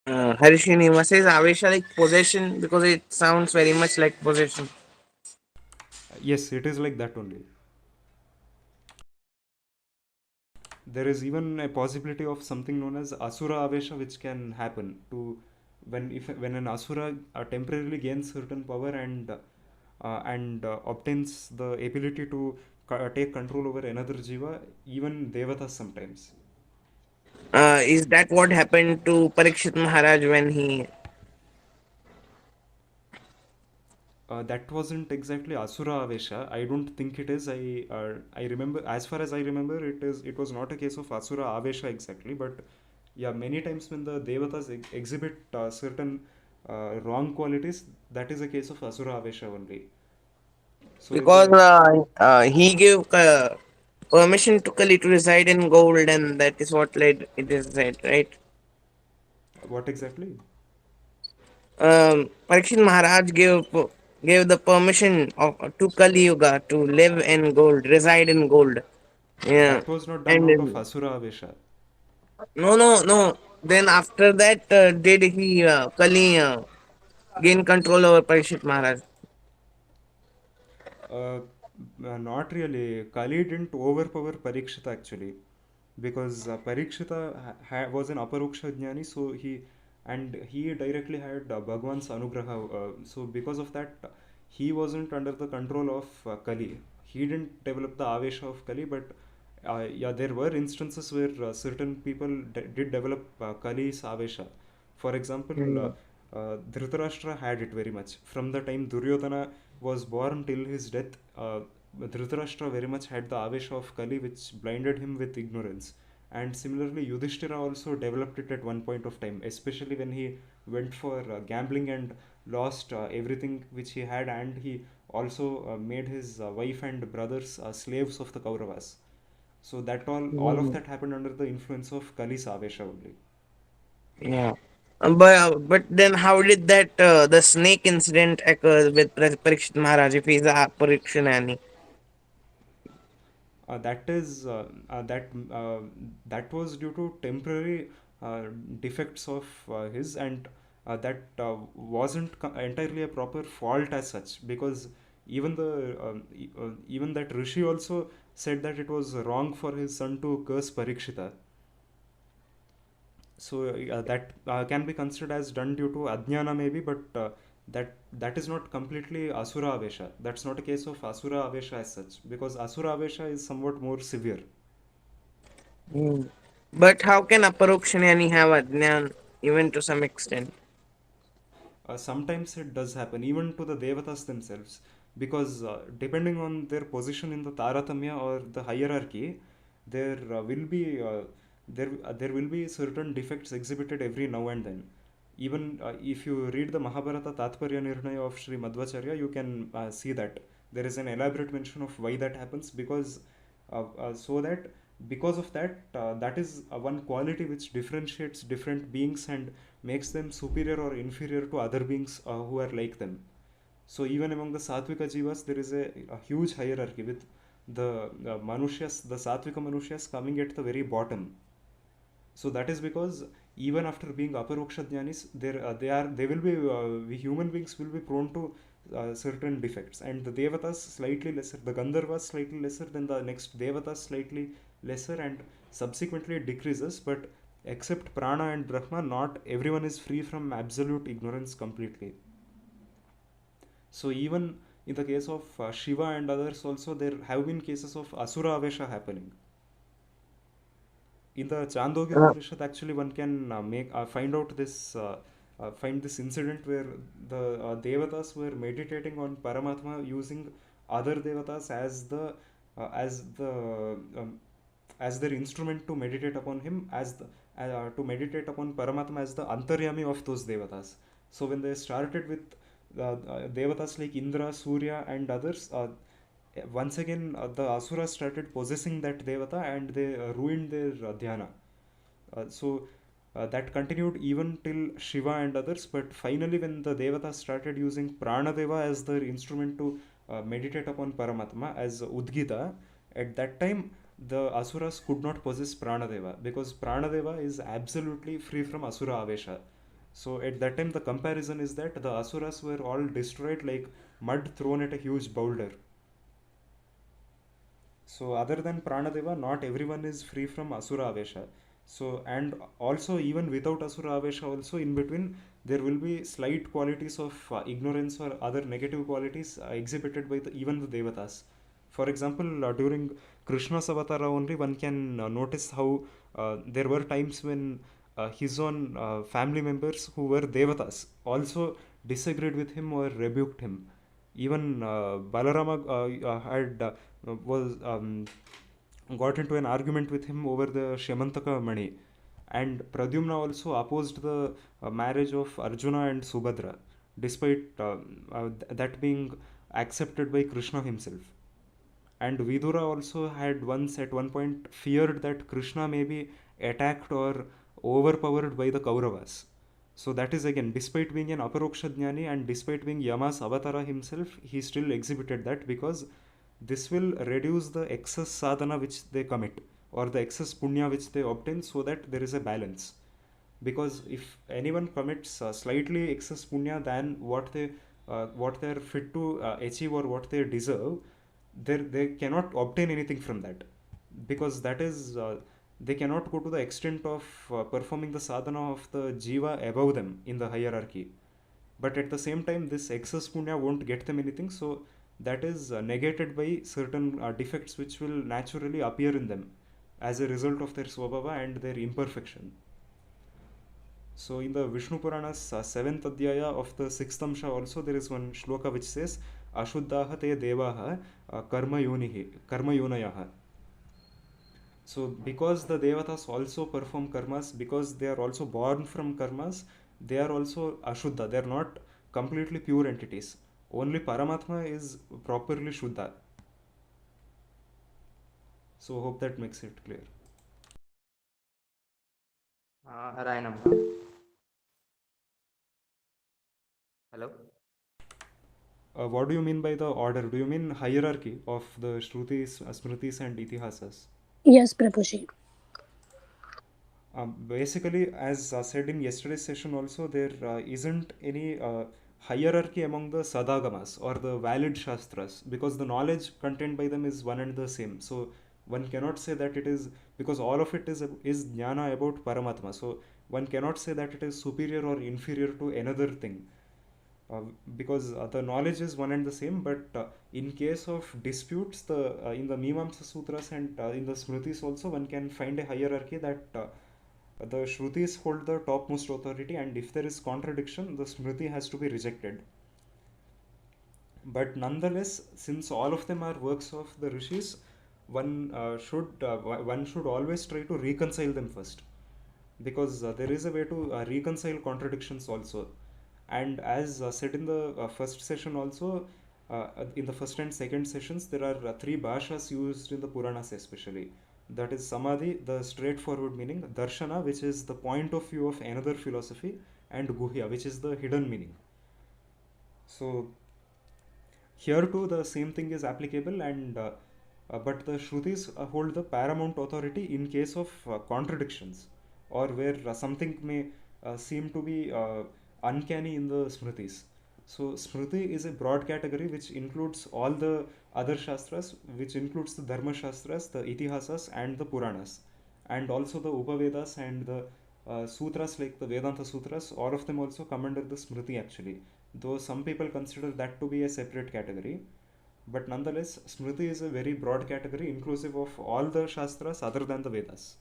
Harishini says Avesha like possession because it sounds very much like possession. Yes, it is like that only. There is even a possibility of something known as Asura Avesha which can happen to when an Asura temporarily gains certain power and obtains the ability to take control over another jiva, even Devatas sometimes. Is that what happened to Parikshit Maharaj when he? That wasn't exactly Asura Avesha. I don't think it is. I remember, as far as I remember, it was not a case of Asura Avesha exactly. But yeah, many times when the Devatas exhibit certain wrong qualities, that is a case of Asura Avesha only. So if Because the he gave permission to Kali to reside in gold, and that is what led it is said, right? what exactly? Parikshit Maharaj gave the permission to Kali Yuga to live in gold, reside in gold. Yeah, That was not done and out of Asura Avesha. no. Then after that, did he Kali gain control over Parikshit Maharaj? Uh, Not really. Kali didn't overpower Parikshita actually, because Parikshita was an Aparuksha Jnani, so he directly had Bhagwan's Anugraha. So because of that, he wasn't under the control of Kali. He didn't develop the Avesha of Kali, but yeah, there were instances where certain people did develop Kali's Avesha. For example, Hmm. Dhritarashtra had it very much. From the time Duryodhana was born till his death, Dhritarashtra very much had the Avesha of Kali, which blinded him with ignorance. And similarly, Yudhishthira also developed it at one point of time, especially when he went for gambling and lost everything which he had, and he also made his wife and brothers slaves of the Kauravas. So that all of Hmm. that happened under the influence of Kali's Avesha only. Yeah. But then how did that the snake incident occur with Parikshit Maharaj if he's a Parikshit? That is that was due to temporary uh, defects of his, and that wasn't entirely a proper fault as such, because even that rishi also said that it was wrong for his son to curse Parikshita. So that can be considered as done due to ajnana maybe, but that is not completely asura avesha. That's not a case of asura avesha as such, because asura avesha is somewhat more severe. Hmm. But how can Aparokshanyani have Adnyan even to some extent? Sometimes it does happen even to the devatas themselves, because depending on their position in the taratamya or the hierarchy, there will be there will be certain defects exhibited every now and then. Even if you read the Mahabharata Tatparya Nirnaya of Sri Madhvacharya, you can see that there is an elaborate mention of why that happens, because so that because of that, that is one quality which differentiates different beings and makes them superior or inferior to other beings who are like them. So even among the Satvika Jivas, there is a huge hierarchy with the Manushas, the Satvika Manushas coming at the very bottom. So that is because even after being Aparoksha Jnanis, they will be we human beings will be prone to certain defects, and the Devatas slightly lesser, the Gandharvas slightly lesser, than the next Devatas slightly lesser, and subsequently it decreases. But except prana and brahma, not everyone is free from absolute ignorance completely. So even in the case of Shiva and others also, there have been cases of asura avesha happening. In the Chandogya Upanishad, actually, one can find this incident where the devatas were meditating on Paramatma using other devatas as the as their instrument to meditate upon him, to meditate upon Paramatma as the antaryami of those devatas. So when they started with devatas like Indra, Surya, and others, once again the asuras started possessing that devata and they ruined their dhyana. That continued even till Shiva and others, but finally when the devatas started using Pranadeva as their instrument to meditate upon Paramatma as Udgita, at that time the asuras could not possess Pranadeva because Pranadeva is absolutely free from asura avesha. So at that time the comparison is that the asuras were all destroyed like mud thrown at a huge boulder. So other than Pranadeva, not everyone is free from Asura Avesha. So and also even without Asura Avesha also in between there will be slight qualities of ignorance or other negative qualities exhibited by even the Devatas. For example, during Krishna's Avatara only one can notice how there were times when his own family members who were Devatas also disagreed with him or rebuked him. Even Balarama had was got into an argument with him over the Shemantaka Mani, and Pradyumna also opposed the marriage of Arjuna and Subhadra, despite that being accepted by Krishna himself. And Vidura also had once at one point feared that Krishna may be attacked or overpowered by the Kauravas. So that is again, despite being an Aparoksha Jnani and despite being Yama's Avatara himself, he still exhibited that because this will reduce the excess sadhana which they commit or the excess punya which they obtain, so that there is a balance. Because if anyone commits slightly excess punya than what they are fit to achieve or what they deserve, they cannot obtain anything from that, because that is they cannot go to the extent of performing the sadhana of the jiva above them in the hierarchy. But at the same time this excess punya won't get them anything, so that is negated by certain defects which will naturally appear in them as a result of their swabhava and their imperfection. So in the Vishnu Purana's 7th adhyaya of the 6th amsha also there is one shloka which says Ashuddhaha te devaha karma yunayaha. So because the devatas also perform karmas, because they are also born from karmas, they are also ashuddha, they are not completely pure entities. Only Paramatma is properly Shuddha. So hope that makes it clear. Rayanamma. Hello? What do you mean by the order? Do you mean hierarchy of the Shrutis, Smritis and Itihasas? Yes, Prabhuji. Basically, as said in yesterday's session also, there isn't any hierarchy among the sadagamas or the valid shastras, because the knowledge contained by them is one and the same. So one cannot say that it is, because all of it is jnana about Paramatma. So one cannot say that it is superior or inferior to another thing. Because the knowledge is one and the same, but in case of disputes, in the Mimamsa Sutras and in the Smritis also, one can find a hierarchy that the Shrutis hold the topmost authority, and if there is contradiction, the Smriti has to be rejected. But nonetheless, since all of them are works of the Rishis, one should always try to reconcile them first, because there is a way to reconcile contradictions also. And as said in the first session also, in the first and second sessions, there are three bhashas used in the Puranas especially. That is Samadhi, the straightforward meaning; Darshana, which is the point of view of another philosophy; and Guhya, which is the hidden meaning. So here too the same thing is applicable, and but the Shrutis hold the paramount authority in case of contradictions, or where something may seem to be uncanny in the Smritis. So Smriti is a broad category which includes all the other Shastras, which includes the Dharma Shastras, the Itihasas and the Puranas. and also the Upavedas and the sutras like the Vedanta sutras, all of them also come under the Smriti actually. Though some people consider that to be a separate category, but nonetheless, Smriti is a very broad category inclusive of all the Shastras other than the Vedas.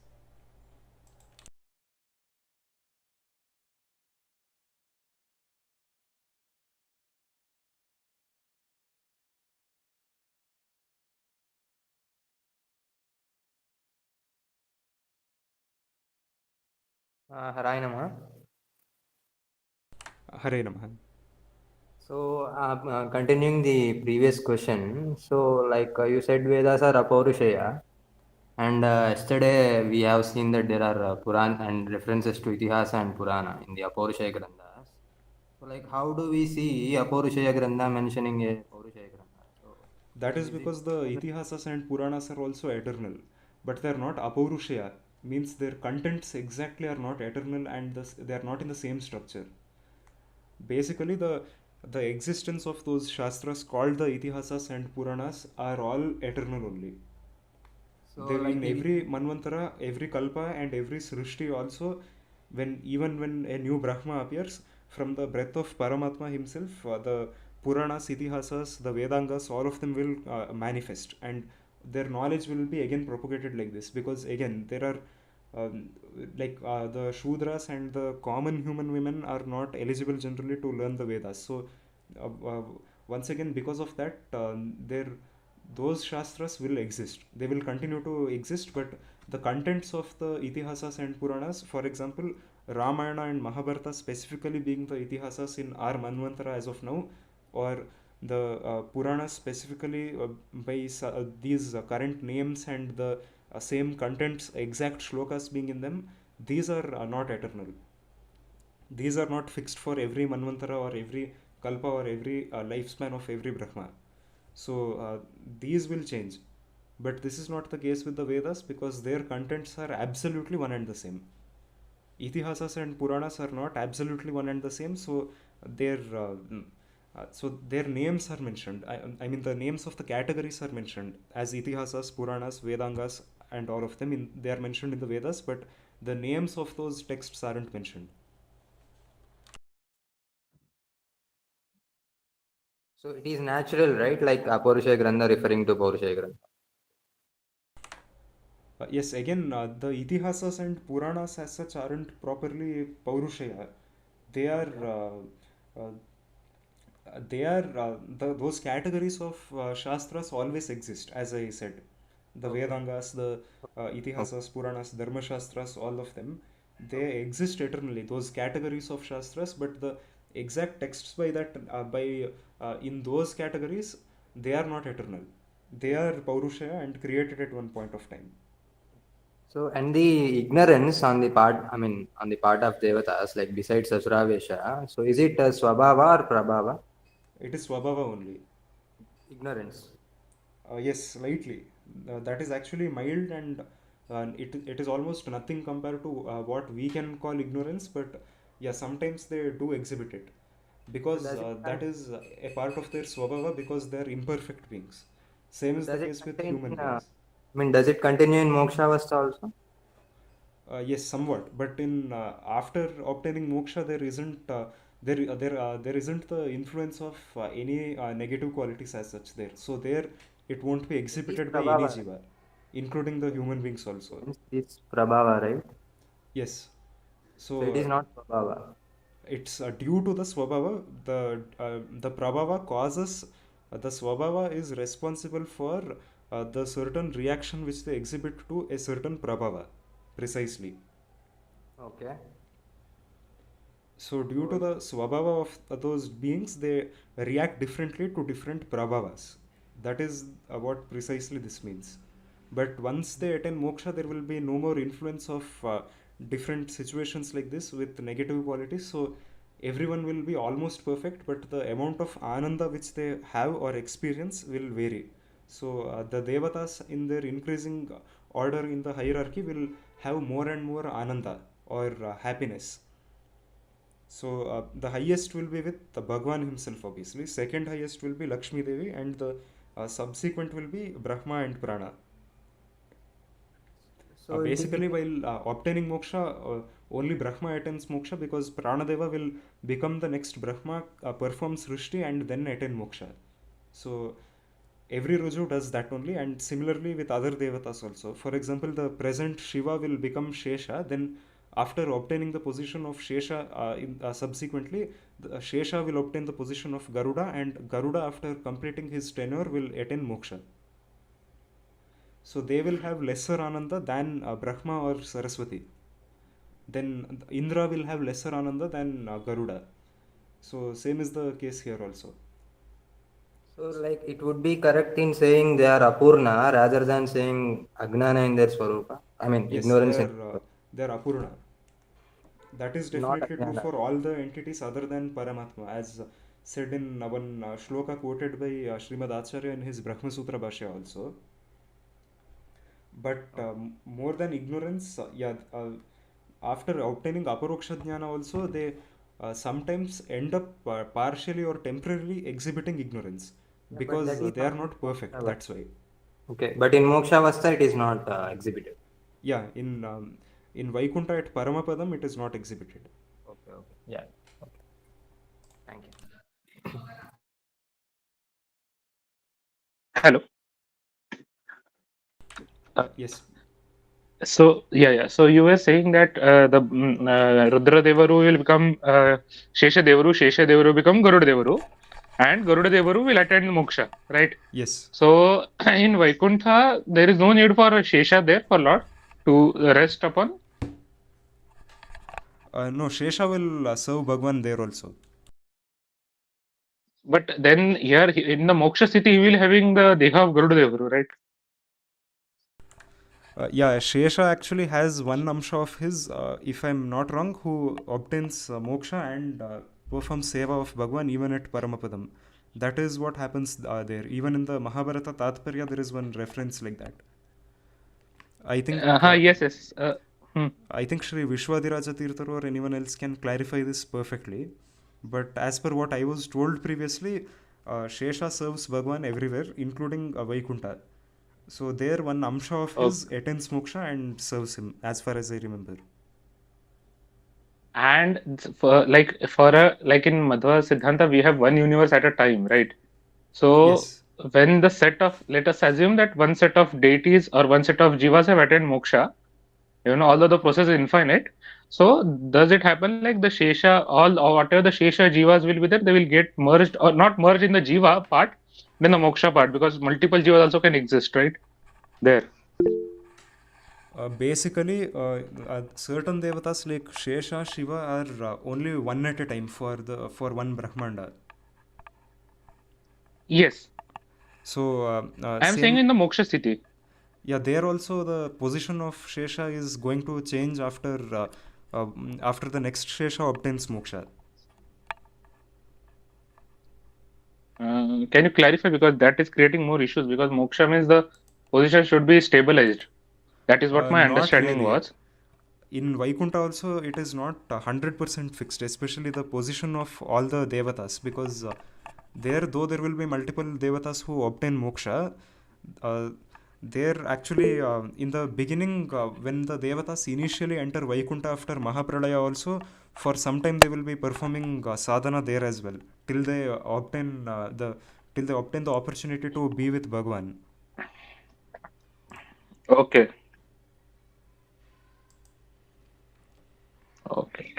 Harai Namah. Hare Namaha. So, continuing the previous question, so like you said, Vedas are Apaurushaya, and yesterday we have seen that there are Puran and references to Itihasa and Purana in the Apaurushaya Granthas. So, like, how do we see Apaurushaya Grantha mentioning a Paurushaya Grantha? So, That is is it because the Itihasas and Puranas are also eternal, but they are not Apaurushaya, means their contents exactly are not eternal and they are not in the same structure. Basically, the existence of those Shastras called the Itihasas and Puranas are all eternal only. so They like in the every Manvantara, every Kalpa, and every Srishti also, even when a new Brahma appears, from the breath of Paramatma himself, the Puranas, Itihasas, the Vedangas, all of them will manifest, and their knowledge will be again propagated like this, because again there are the Shudras and the common human women are not eligible generally to learn the Vedas. So uh, uh, once again, because of that, those Shastras will exist. They will continue to exist, but the contents of the Itihasas and Puranas, for example, Ramayana and Mahabharata specifically being the Itihasas in our Manvantara as of now, or the Puranas specifically by these current names and the same contents, exact shlokas being in them, these are not eternal. These are not fixed for every Manvantara or every Kalpa or every lifespan of every Brahma. So these will change. But this is not the case with the Vedas because their contents are absolutely one and the same. Itihasas and Puranas are not absolutely one and the same, so their names are mentioned. I mean, the names of the categories are mentioned as Itihasas, Puranas, Vedangas, and all of them. They are mentioned in the Vedas, but the names of those texts aren't mentioned. so it is natural, right? Like Apaurushaya Grantha referring to Paurushaya Grantha. Yes, again, the Itihasas and Puranas as such aren't properly Paurushaya. They are Okay. those categories of Shastras always exist, as I said. The Okay. Vedangas, the Okay. Itihasas, Puranas, Dharma Shastras, all of them, they exist eternally. Those categories of Shastras, but the exact texts by in those categories, they are not eternal. They are Paurushaya and created at one point of time. So, and the ignorance on the part, I mean, on the part of Devatas, like besides Asuravesha, so is it Swabhava or Prabhava? It is Swabhava only. Ignorance. Yes, slightly. That is actually mild, and it is almost nothing compared to what we can call ignorance. But yeah, sometimes they do exhibit it So because does it that is a part of their swabhava because they are imperfect beings. Same so is the does it case with contain? human beings. I mean, does it continue in Moksha Avastha also? Yes, somewhat, but in after obtaining moksha, there isn't the influence of any negative qualities as such there. So there, it won't be It is exhibited by any Prabhava, right? jiva, including the human beings also. Hence it's Prabhava, right? Yes. So it So is not Prabhava. it's due to the swabhava. The prabhava causes the swabhava is responsible for the certain reaction which they exhibit to a certain prabhava, precisely. Okay. So, due So to the swabhava of those beings, they react differently to different prabhavas. That is what precisely this means. But once they attain moksha, there will be no more influence of different situations like this with negative qualities. So, everyone will be almost perfect, but the amount of ananda which they have or experience will vary. So, the devatas in their increasing order in the hierarchy will have more and more ananda or happiness. So the highest will be with the Bhagwan himself, obviously. Second highest will be Lakshmi Devi, and the subsequent will be Brahma and Prana. So it is Basically, while obtaining moksha, only Brahma attains moksha because Pranadeva will become the next Brahma, perform Srishti and then attain moksha. So every Ruju does that only, and similarly with other Devatas also. For example, the present Shiva will become Shesha, then after obtaining the position of Shesha, subsequently, the Shesha will obtain the position of Garuda, and Garuda, after completing his tenure, will attain moksha. So they will have lesser Ananda than Brahma or Saraswati. Then Indra will have lesser Ananda than Garuda. So same is the case here also. so like it would be correct in saying they are Apurna rather than saying Agnana in their Swarupa. I mean Yes, ignorance in they are Apurna. That is not definitely true Agnana. for all the entities other than Paramatma, as said in one shloka quoted by Srimad Acharya in his Brahma Sutra Bhashya also. But more than ignorance, after obtaining Aparoksha Jnana also, they sometimes end up partially or temporarily exhibiting ignorance Yeah, but because that is they are not in not Moksha perfect. Avastha. That's why. Okay, but in Moksha Avastha it is not exhibited. Yeah, in Vaikuntha at Paramapadam, it is not exhibited. Okay, okay. Yeah. Okay. Thank you. Hello. Yes. So yeah. So you were saying that the Rudra Devaru will become Shesha Devaru, Shesha Devaru become Garuda Devaru, and Garuda Devaru will attend moksha, right? Yes. So in Vaikuntha, there is no need for a Shesha there for Lord to rest upon. No, Shesha will serve Bhagwan there also. But then here in the moksha city, he will having the Deha of Garuda Devaru, right? Yeah, Shesha actually has one amsha of his, if I'm not wrong, who obtains moksha and performs seva of Bhagwan even at Paramapadam. That is what happens there. Even in the Mahabharata Tatparya, there is one reference like that. I think Yes. I think Shri Vishwadiraja Tirtharu or anyone else can clarify this perfectly. But as per what I was told previously, Shesha serves Bhagwan everywhere, including Vaikuntha. So there one amsha of his Okay. attains moksha and serves him, as far as I remember. And for in Madhva Siddhanta, we have one universe at a time, right? So Yes. when the set of, let us assume that one set of deities or one set of jivas have attained moksha, although the process is infinite. So does it happen like the Shesha, all or whatever the Shesha jivas will be there, they will get merged or not merged in the jiva part, then the moksha part, because multiple jivas also can exist, right? There. Basically, certain devatas like Shesha, Shiva are only one at a time for one Brahmanda. Yes. So I am saying same. in the moksha city. Yeah, there also the position of Shesha is going to change after the next Shesha obtains moksha. Can you clarify, because that is creating more issues, because moksha means the position should be stabilized. That is what my Not understanding really. was. In Vaikuntha also it is not 100% fixed, especially the position of all the devatas, because though there will be multiple devatas who obtain moksha, uh, there actually in the beginning when the devatas initially enter Vaikuntha after Mahapralaya also, for some time they will be performing sadhana there as well till they obtain the opportunity to be with Bhagwan. Okay. Okay.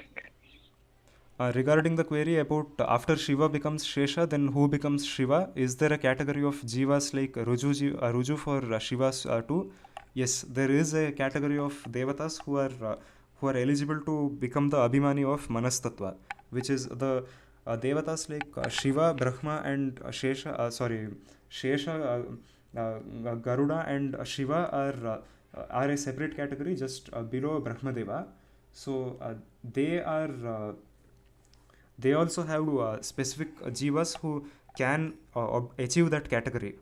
Regarding the query about after Shiva becomes Shesha, then who becomes Shiva? Is there a category of jivas like Ruju for Shivas too? Yes, there is a category of devatas who are eligible to become the Abhimani of Manas Tattva, which is the devatas like Shiva, Brahma, and Shesha, Garuda, and Shiva are a separate category just below Brahmadeva. So they are. They also have specific jivas who can achieve that category.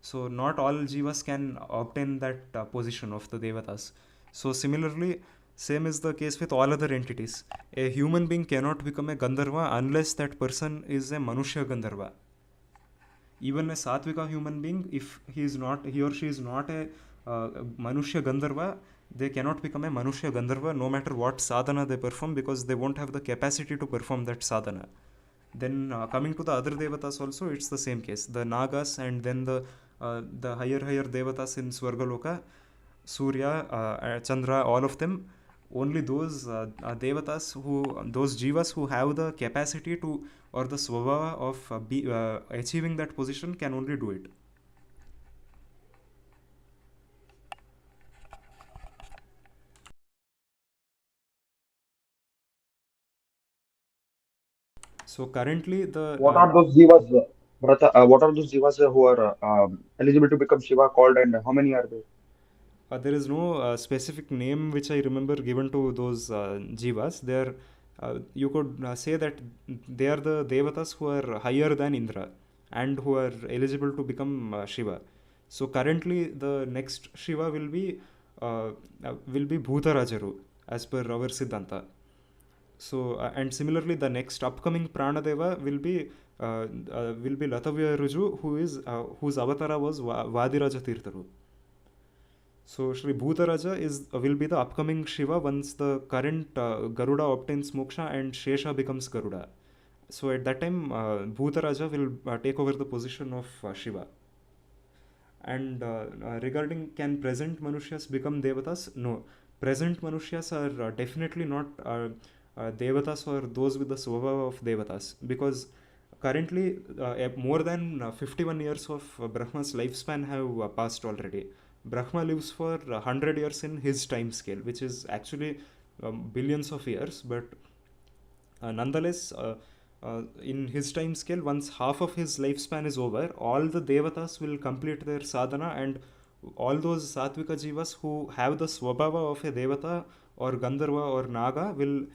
So not all jivas can obtain that position of the devatas. So similarly, same is the case with all other entities. A human being cannot become a Gandharva unless that person is a Manushya Gandharva. Even a Satvika human being, if he or she is not a Manushya Gandharva, they cannot become a Manushya Gandharva no matter what sadhana they perform, because they won't have the capacity to perform that sadhana. Then coming to the other devatas also, it's the same case. The Nagas and then the higher devatas in Swargaloka, Surya, Chandra, all of them, only those devatas those jivas who have the capacity to, or the svabhava of achieving that position, can only do it. So currently What are those jivas, Bharata, what are those jivas who are eligible to become Shiva called, and how many are they? There is no specific name which I remember given to those jivas. They are, you could say that they are the devatas who are higher than Indra and who are eligible to become Shiva. So currently the next Shiva will be Bhutarajaru as per our Siddhanta. So and similarly the next upcoming Pranadeva will be Latavya Ruju, whose avatara was Vadiraja Tirtharu. So Shri Bhutaraja will be the upcoming Shiva once the current Garuda obtains moksha and Shesha becomes Garuda. So at that time Bhutaraja will take over the position of Shiva. And regarding can present Manushyas become Devatas? No. Present Manushyas are definitely not Devatas or those with the Svabhava of Devatas, because currently more than 51 years of Brahma's lifespan have passed already. Brahma lives for 100 years in his time scale, which is actually billions of years, but nonetheless, in his time scale, once half of his lifespan is over, all the devatas will complete their sadhana, and all those satvika jivas who have the swabhava of a devata or gandharva or naga will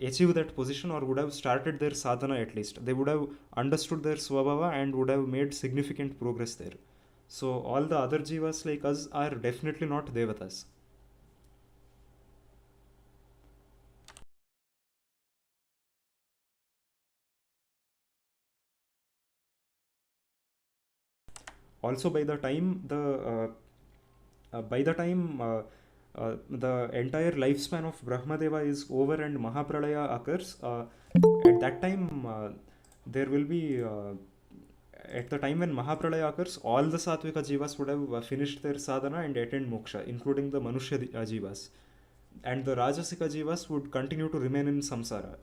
achieve that position, or would have started their sadhana at least. They would have understood their swabhava and would have made significant progress there. So all the other jivas like us are definitely not devatas. Also, by the time the entire lifespan of Brahmadeva is over and Mahapralaya occurs, at that time there will be at the time when Mahapralaya occurs, all the Satvika Jivas would have finished their sadhana and attained moksha, including the Manushya Jivas. And the Rajasika Jivas would continue to remain in samsara.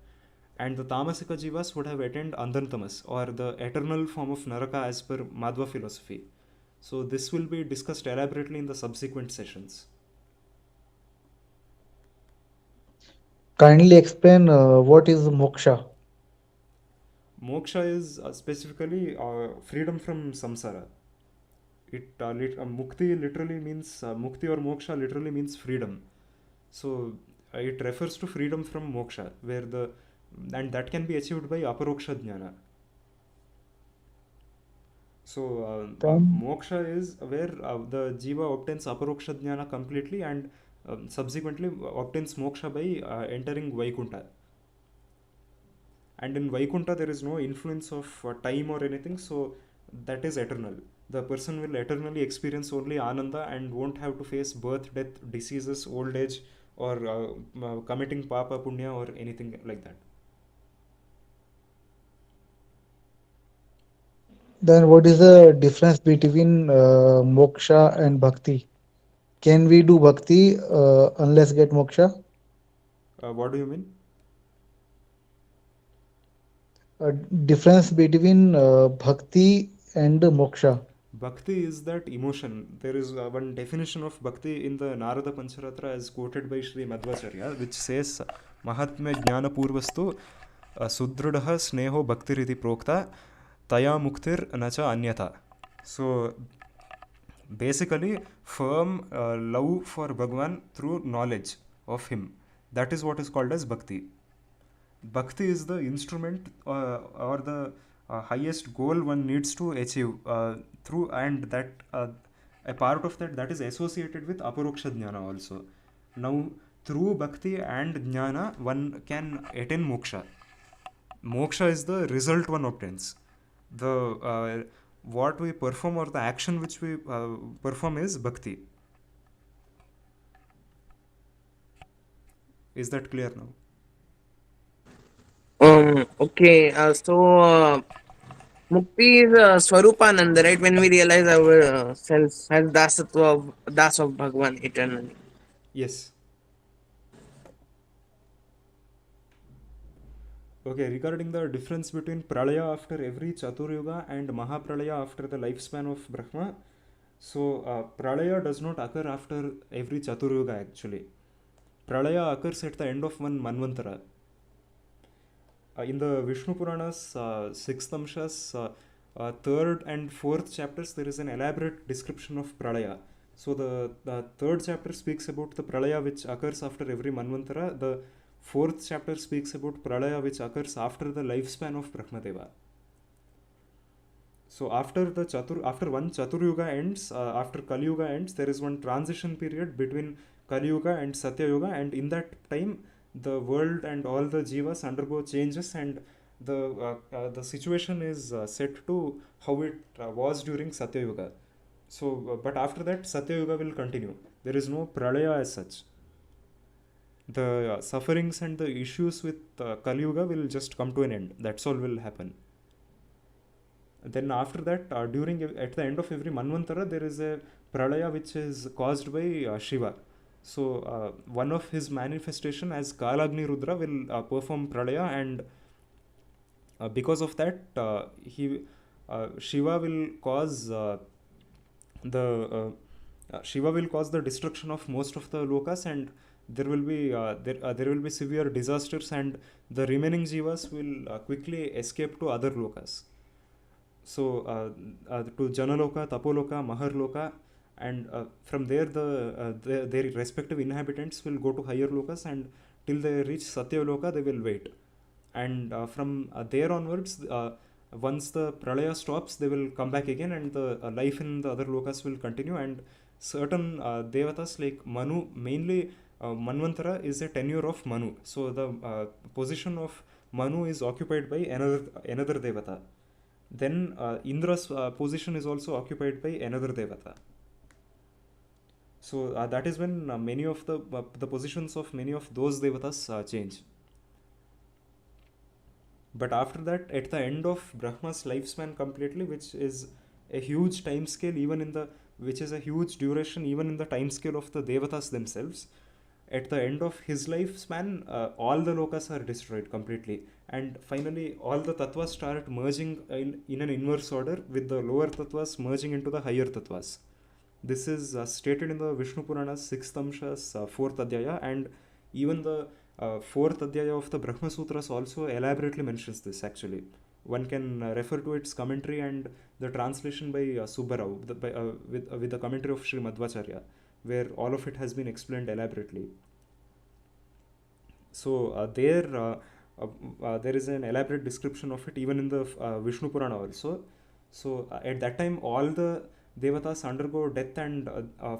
And the Tamasika Jivas would have attained Andantamas, or the eternal form of Naraka as per Madhva philosophy. So this will be discussed elaborately in the subsequent sessions. Kindly explain what is moksha. Moksha is specifically freedom from samsara. Mukti literally means mukti or moksha literally means freedom. So it refers to freedom from moksha, and that can be achieved by aparoksha jnana. So moksha is where the jiva obtains aparoksha jnana completely and subsequently obtains moksha by entering Vaikuntha. And in Vaikuntha there is no influence of time or anything, so that is eternal. The person will eternally experience only Ananda and won't have to face birth, death, diseases, old age, or committing papa, punya, or anything like that. Then what is the difference between moksha and bhakti? Can we do bhakti unless get moksha? What do you mean? Difference between bhakti and moksha. Bhakti is that emotion. There is one definition of bhakti in the Narada Pancharatra as quoted by Sri Madhvacharya, which says Mahatmya Jnana Purvastu Sudrudaha Sneho Bhaktiriti Prokta Taya Muktir Nacha Anyata. So basically, firm love for Bhagwan through knowledge of him. That is what is called as bhakti. Bhakti is the instrument or the highest goal one needs to achieve through, and that a part of that is associated with aparoksha jnana also. Now, through bhakti and jnana, one can attain moksha. Moksha is the result one obtains. The what we perform or the action which we perform is bhakti. Is that clear now? Okay. Mukti is Swarupananda, right? When we realize our self as dasatva of das of Bhagwan eternally. Yes. Okay, regarding the difference between Pralaya after every Chaturyuga and Mahapralaya after the lifespan of Brahma. So, Pralaya does not occur after every Chaturyuga actually. Pralaya occurs at the end of one Manvantara. In the Vishnu Puranas, 6th Amshas, 3rd and 4th chapters, there is an elaborate description of Pralaya. So, the 3rd chapter speaks about the Pralaya which occurs after every Manvantara. The 4th chapter speaks about Pralaya which occurs after the lifespan of Brahmadeva. So after one Chaturyuga ends, after Kali Yuga ends, there is one transition period between Kali Yuga and Satya Yuga, and in that time the world and all the jivas undergo changes, and the situation is set to how it was during Satya Yuga. So, but after that Satya Yuga will continue. There is no Pralaya as such. The sufferings and the issues with Kali Yuga will just come to an end. That's all will happen. Then after that, at the end of every Manvantara, there is a Pralaya which is caused by Shiva. So one of his manifestation as Kalagni Rudra will perform Pralaya, and because of that, Shiva will cause the destruction of most of the lokas, and there will be severe disasters, and the remaining jivas will quickly escape to other lokas. So to Janaloka, Tapoloka, Maharloka, and from there their respective inhabitants will go to higher lokas, and till they reach Satya Loka they will wait. And from there onwards, once the Pralaya stops, they will come back again, and the life in the other lokas will continue. And certain devatas like Manu, mainly Manvantara is a tenure of Manu. So the position of Manu is occupied by another devata. Then Indra's position is also occupied by another devata. So that is when many of the positions of many of those devatas change. But after that, at the end of Brahma's lifespan completely, which is a huge time scale, which is a huge duration even in the time scale of the devatas themselves, at the end of his lifespan, all the lokas are destroyed completely, and finally all the tattvas start merging in an inverse order, with the lower tattvas merging into the higher tattvas. This is stated in the Vishnu Purana's 6th Amsha's 4th Adhyaya, and even the 4th Adhyaya of the Brahma Sutras also elaborately mentions this actually. One can refer to its commentary and the translation by Subbarao with the commentary of Sri Madhvacharya, where all of it has been explained elaborately. So there is an elaborate description of it even in the Vishnu Purana also. So at that time all the devatas undergo death, and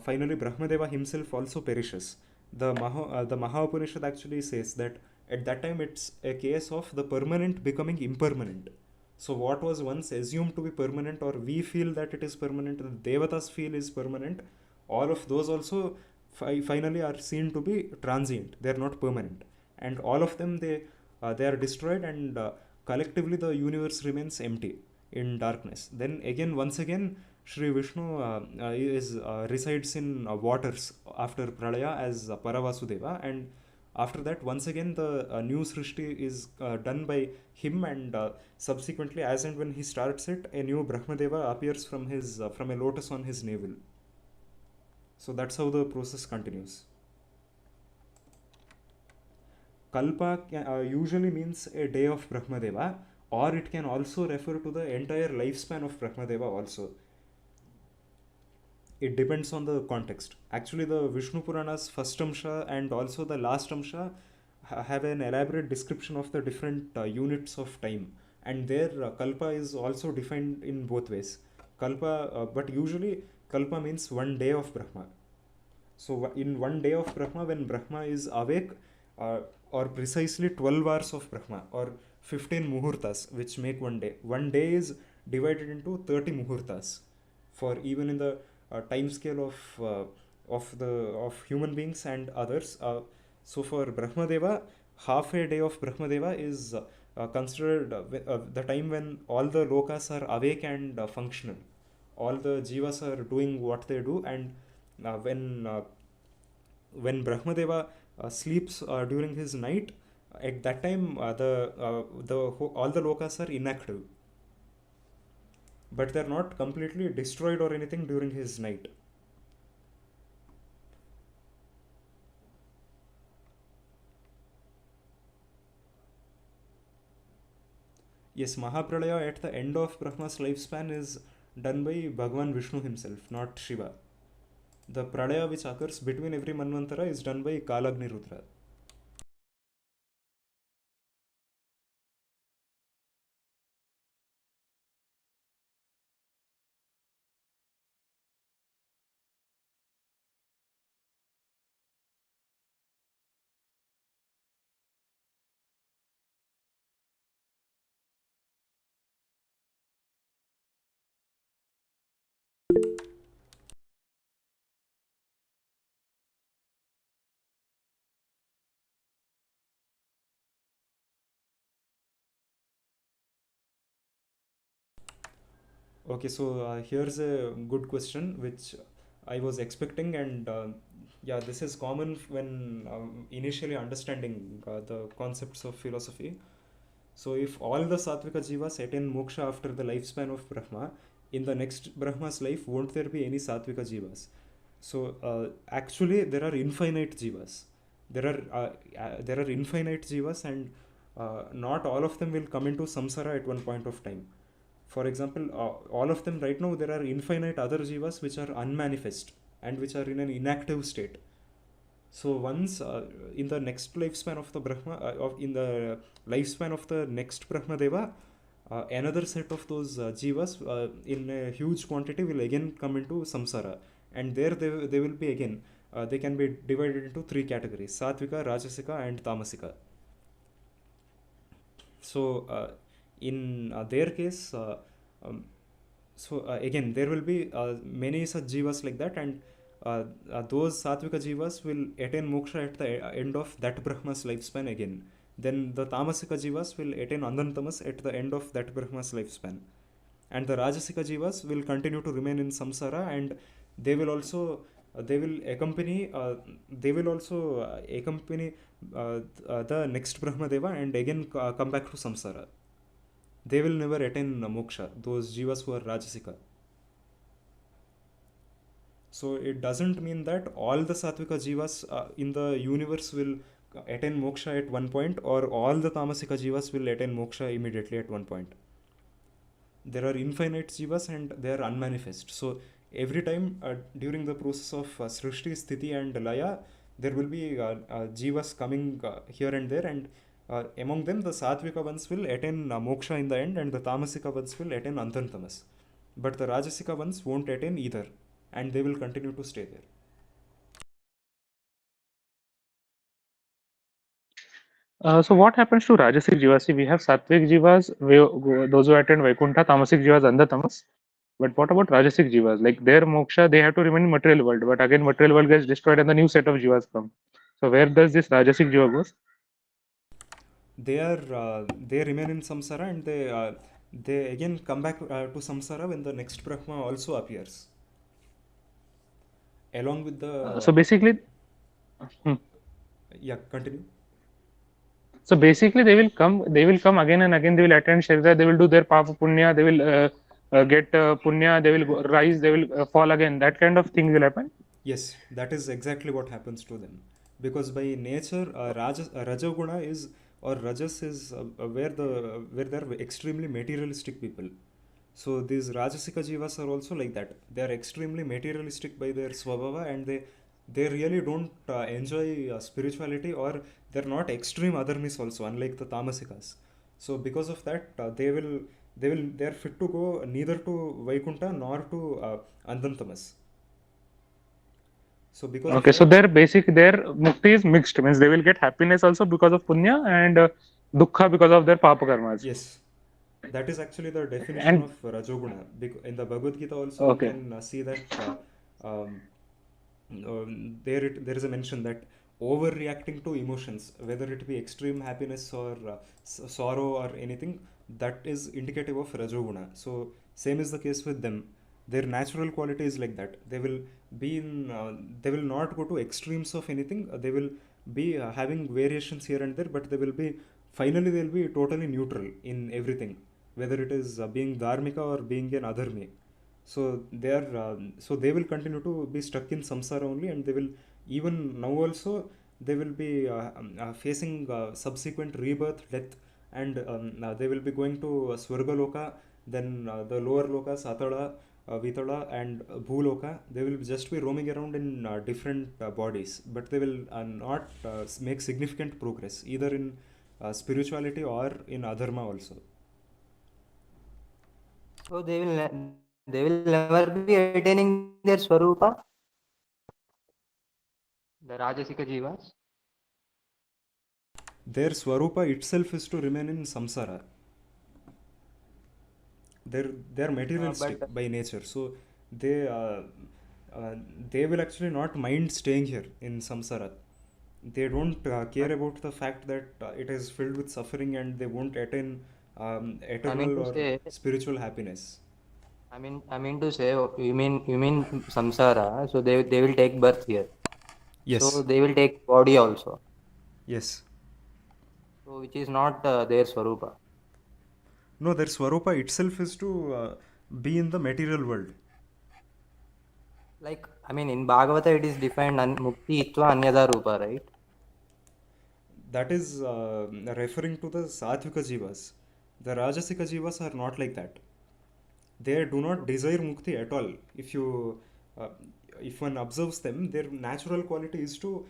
finally Brahmadeva himself also perishes. The Maha Upanishad actually says that at that time it's a case of the permanent becoming impermanent. So what was once assumed to be permanent, or we feel that it is permanent, the devatas feel is permanent, all of those also finally are seen to be transient. They are not permanent, and all of them they are destroyed, and collectively the universe remains empty in darkness. Then again, once again, Shri Vishnu resides in waters after Pralaya as Paravasudeva, and after that once again the new Srishti is done by him, and subsequently as and when he starts it, a new Brahmadeva appears from a lotus on his navel. So that's how the process continues. Kalpa usually means a day of Brahmadeva, or it can also refer to the entire lifespan of Brahmadeva also. It depends on the context. Actually, the Vishnu Purana's first Amsha and also the last Amsha have an elaborate description of the different units of time, and there Kalpa is also defined in both ways. Kalpa, but usually Kalpa means 1 day of Brahma. So in 1 day of Brahma, when Brahma is awake, or precisely 12 hours of Brahma, or 15 muhurtas, which make 1 day. 1 day is divided into 30 muhurtas. For even in the time scale of human beings and others, So for Brahmadeva, half a day of Brahmadeva is considered the time when all the lokas are awake and functional. All the jivas are doing what they do, and when Brahmadeva sleeps during his night, at that time all the lokas are inactive, but they're not completely destroyed or anything during his night. Yes, Mahapralaya at the end of Brahma's lifespan is done by Bhagavan Vishnu himself, not Shiva. The Pralaya which occurs between every Manvantara is done by Kalagni Rudra. Okay, so here's a good question which I was expecting, and yeah, this is common when initially understanding the concepts of philosophy. So, if all the Sattvika Jivas attain moksha after the lifespan of Brahma, in the next Brahma's life, won't there be any Sattvika Jivas? So, actually, there are infinite Jivas. There are infinite Jivas, and not all of them will come into samsara at one point of time. For example, all of them right now, there are infinite other Jivas which are unmanifest and which are in an inactive state. So once in the next lifespan of the Brahma, in the lifespan of the next Brahma Deva, another set of those jivas in a huge quantity will again come into samsara, and there they will be again. They can be divided into three categories: satvika, rajasika, and tamasika. So in their case, again there will be many such jivas like that, and those satvika jivas will attain moksha at the end of that Brahma's lifespan again. Then the tamasika jivas will attain anantamas at the end of that Brahma's lifespan, and the rajasika jivas will continue to remain in samsara, and they will also they will also accompany the next Brahmadeva and again come back to samsara. They will never attain moksha, those jivas who are rajasika. So it doesn't mean that all the sattvika jivas in the universe will attain moksha at one point, or all the tamasika jivas will attain moksha immediately at one point. There are infinite jivas and they are unmanifest. So every time during the process of srishti, sthiti, and laya, there will be jivas coming here and there, and among them the satvika ones will attain moksha in the end, and the tamasika ones will attain antantamas. But the rajasika ones won't attain either, and they will continue to stay there. So what happens to Rajasic Jivas? See, we have Sattvic Jivas, those who attend Vaikuntha, Tamasic Jivas, Andha Tamas. But what about Rajasic Jivas? Like their moksha, they have to remain in material world. But again, material world gets destroyed and the new set of Jivas come. So where does this Rajasic Jiva goes? They remain in samsara, and they again come back to samsara when the next Brahma also appears. Along with the So basically, hmm. yeah, continue. So basically, they will come. They will come again and again. They will attend Sharira. They will do their papa punya. They will get punya. They will rise. They will fall again. That kind of thing will happen. Yes, that is exactly what happens to them, because by nature, Rajaguna is, or Rajas is where they are extremely materialistic people. So these Rajasika Jivas are also like that. They are extremely materialistic by their swabhava, and they really don't enjoy spirituality, or they're not extreme othernis also, unlike the Tamasikas. So because of that, they are fit to go neither to Vaikuntha nor to Andantamas. So because of Okay, so that, their mukti is mixed. Means they will get happiness also because of punya and dukkha because of their papa karmas. yes, that is actually the definition And of Rajoguna. In the Bhagavad Gita also, we okay, can see that there is a mention that overreacting to emotions, whether it be extreme happiness or sorrow or anything, that is indicative of Rajoguna. So same is the case with them. Their natural quality is like that. They will be in. They will not go to extremes of anything. They will be having variations here and there, but they will be finally they'll be totally neutral in everything, whether it is being dharmika or being an adharmi. So they are so they will continue to be stuck in samsara only, and they will even now also they will be facing subsequent rebirth, death, and they will be going to Swargaloka, then the lower lokas, Atala, Vitala, and Bhuloka. They will just be roaming around in different bodies, but they will not make significant progress either in spirituality or in adharma also. So they will never be attaining their swarupa, the Rajasika jivas. Their swarupa itself is to remain in samsara. They're materialistic But by nature, so they uh, they will actually not mind staying here in samsara. They don't care about the fact that it is filled with suffering, and they won't attain I mean eternal to or say, spiritual happiness. I mean to say, you mean samsara. So they will take birth here. So Yes. they will take body also. Yes. So which is not their swarupa. No, their swarupa itself is to be in the material world. Like, I mean, in Bhagavata it is defined mukti itva anyada rupa, right? That is referring to the satvika jivas. The rajasika jivas are not like that. They do not desire mukti at all. Uh, if one observes them, their natural quality is to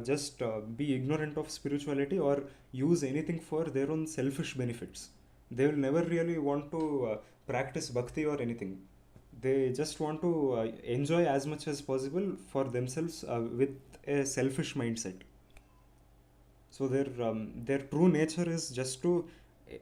just be ignorant of spirituality or use anything for their own selfish benefits. They will never really want to practice bhakti or anything. They just want to enjoy as much as possible for themselves with a selfish mindset. So their true nature is just to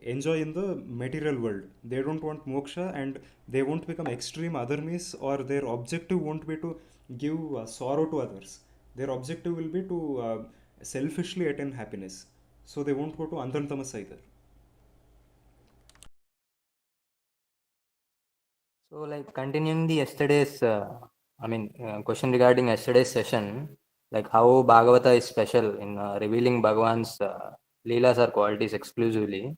enjoy in the material world. They don't want moksha, and they won't become extreme adharmis, or their objective won't be to give sorrow to others. Their objective will be to selfishly attain happiness. So they won't go to antantamas either. So, like, continuing the yesterday's, question regarding yesterday's session, like how Bhagavata is special in revealing Bhagavan's leelas or qualities exclusively.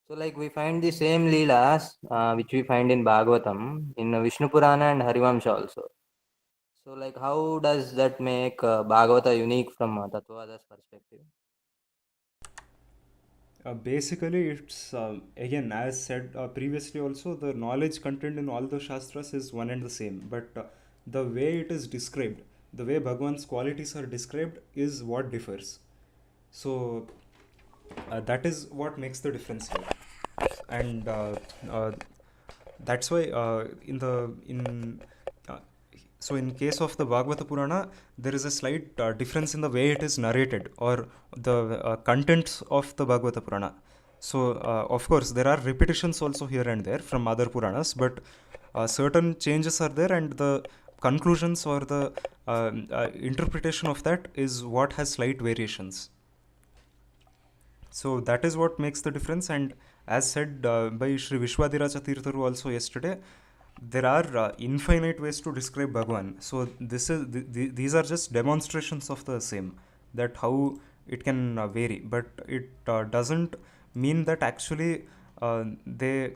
So, like, we find the same leelas which we find in Bhagavatam, in Vishnu Purana and Harivamsha also. So, like, how does that make Bhagavata unique from Tattvavaada's perspective? Basically, it's again, as said previously also, the knowledge contained in all the shastras is one and the same, but the way it is described, the way Bhagwan's qualities are described, is what differs. So that is what makes the difference here, and uh, that's why uh, so in case of the Bhagavata Purana, there is a slight difference in the way it is narrated, or the contents of the Bhagavata Purana. So of course there are repetitions also here and there from other Puranas, but certain changes are there, and the conclusions or the interpretation of that is what has slight variations. So that is what makes the difference, and as said by Sri Vishwadiraja Tirtharu also yesterday, there are infinite ways to describe Bhagwan. So these are just demonstrations of the same, that how it can vary, but it doesn't mean that actually the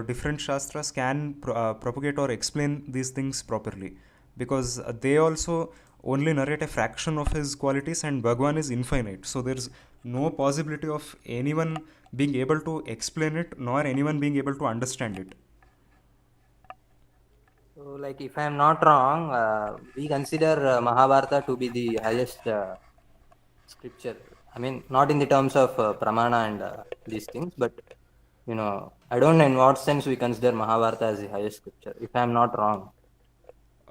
different shastras can propagate or explain these things properly, because they also only narrate a fraction of his qualities, and Bhagwan is infinite. So there's no possibility of anyone being able to explain it, nor anyone being able to understand it. So, like, if I am not wrong, we consider Mahabharata to be the highest scripture. I mean, not in the terms of pramana and these things, but I don't know in what sense we consider Mahabharata as the highest scripture, if I am not wrong.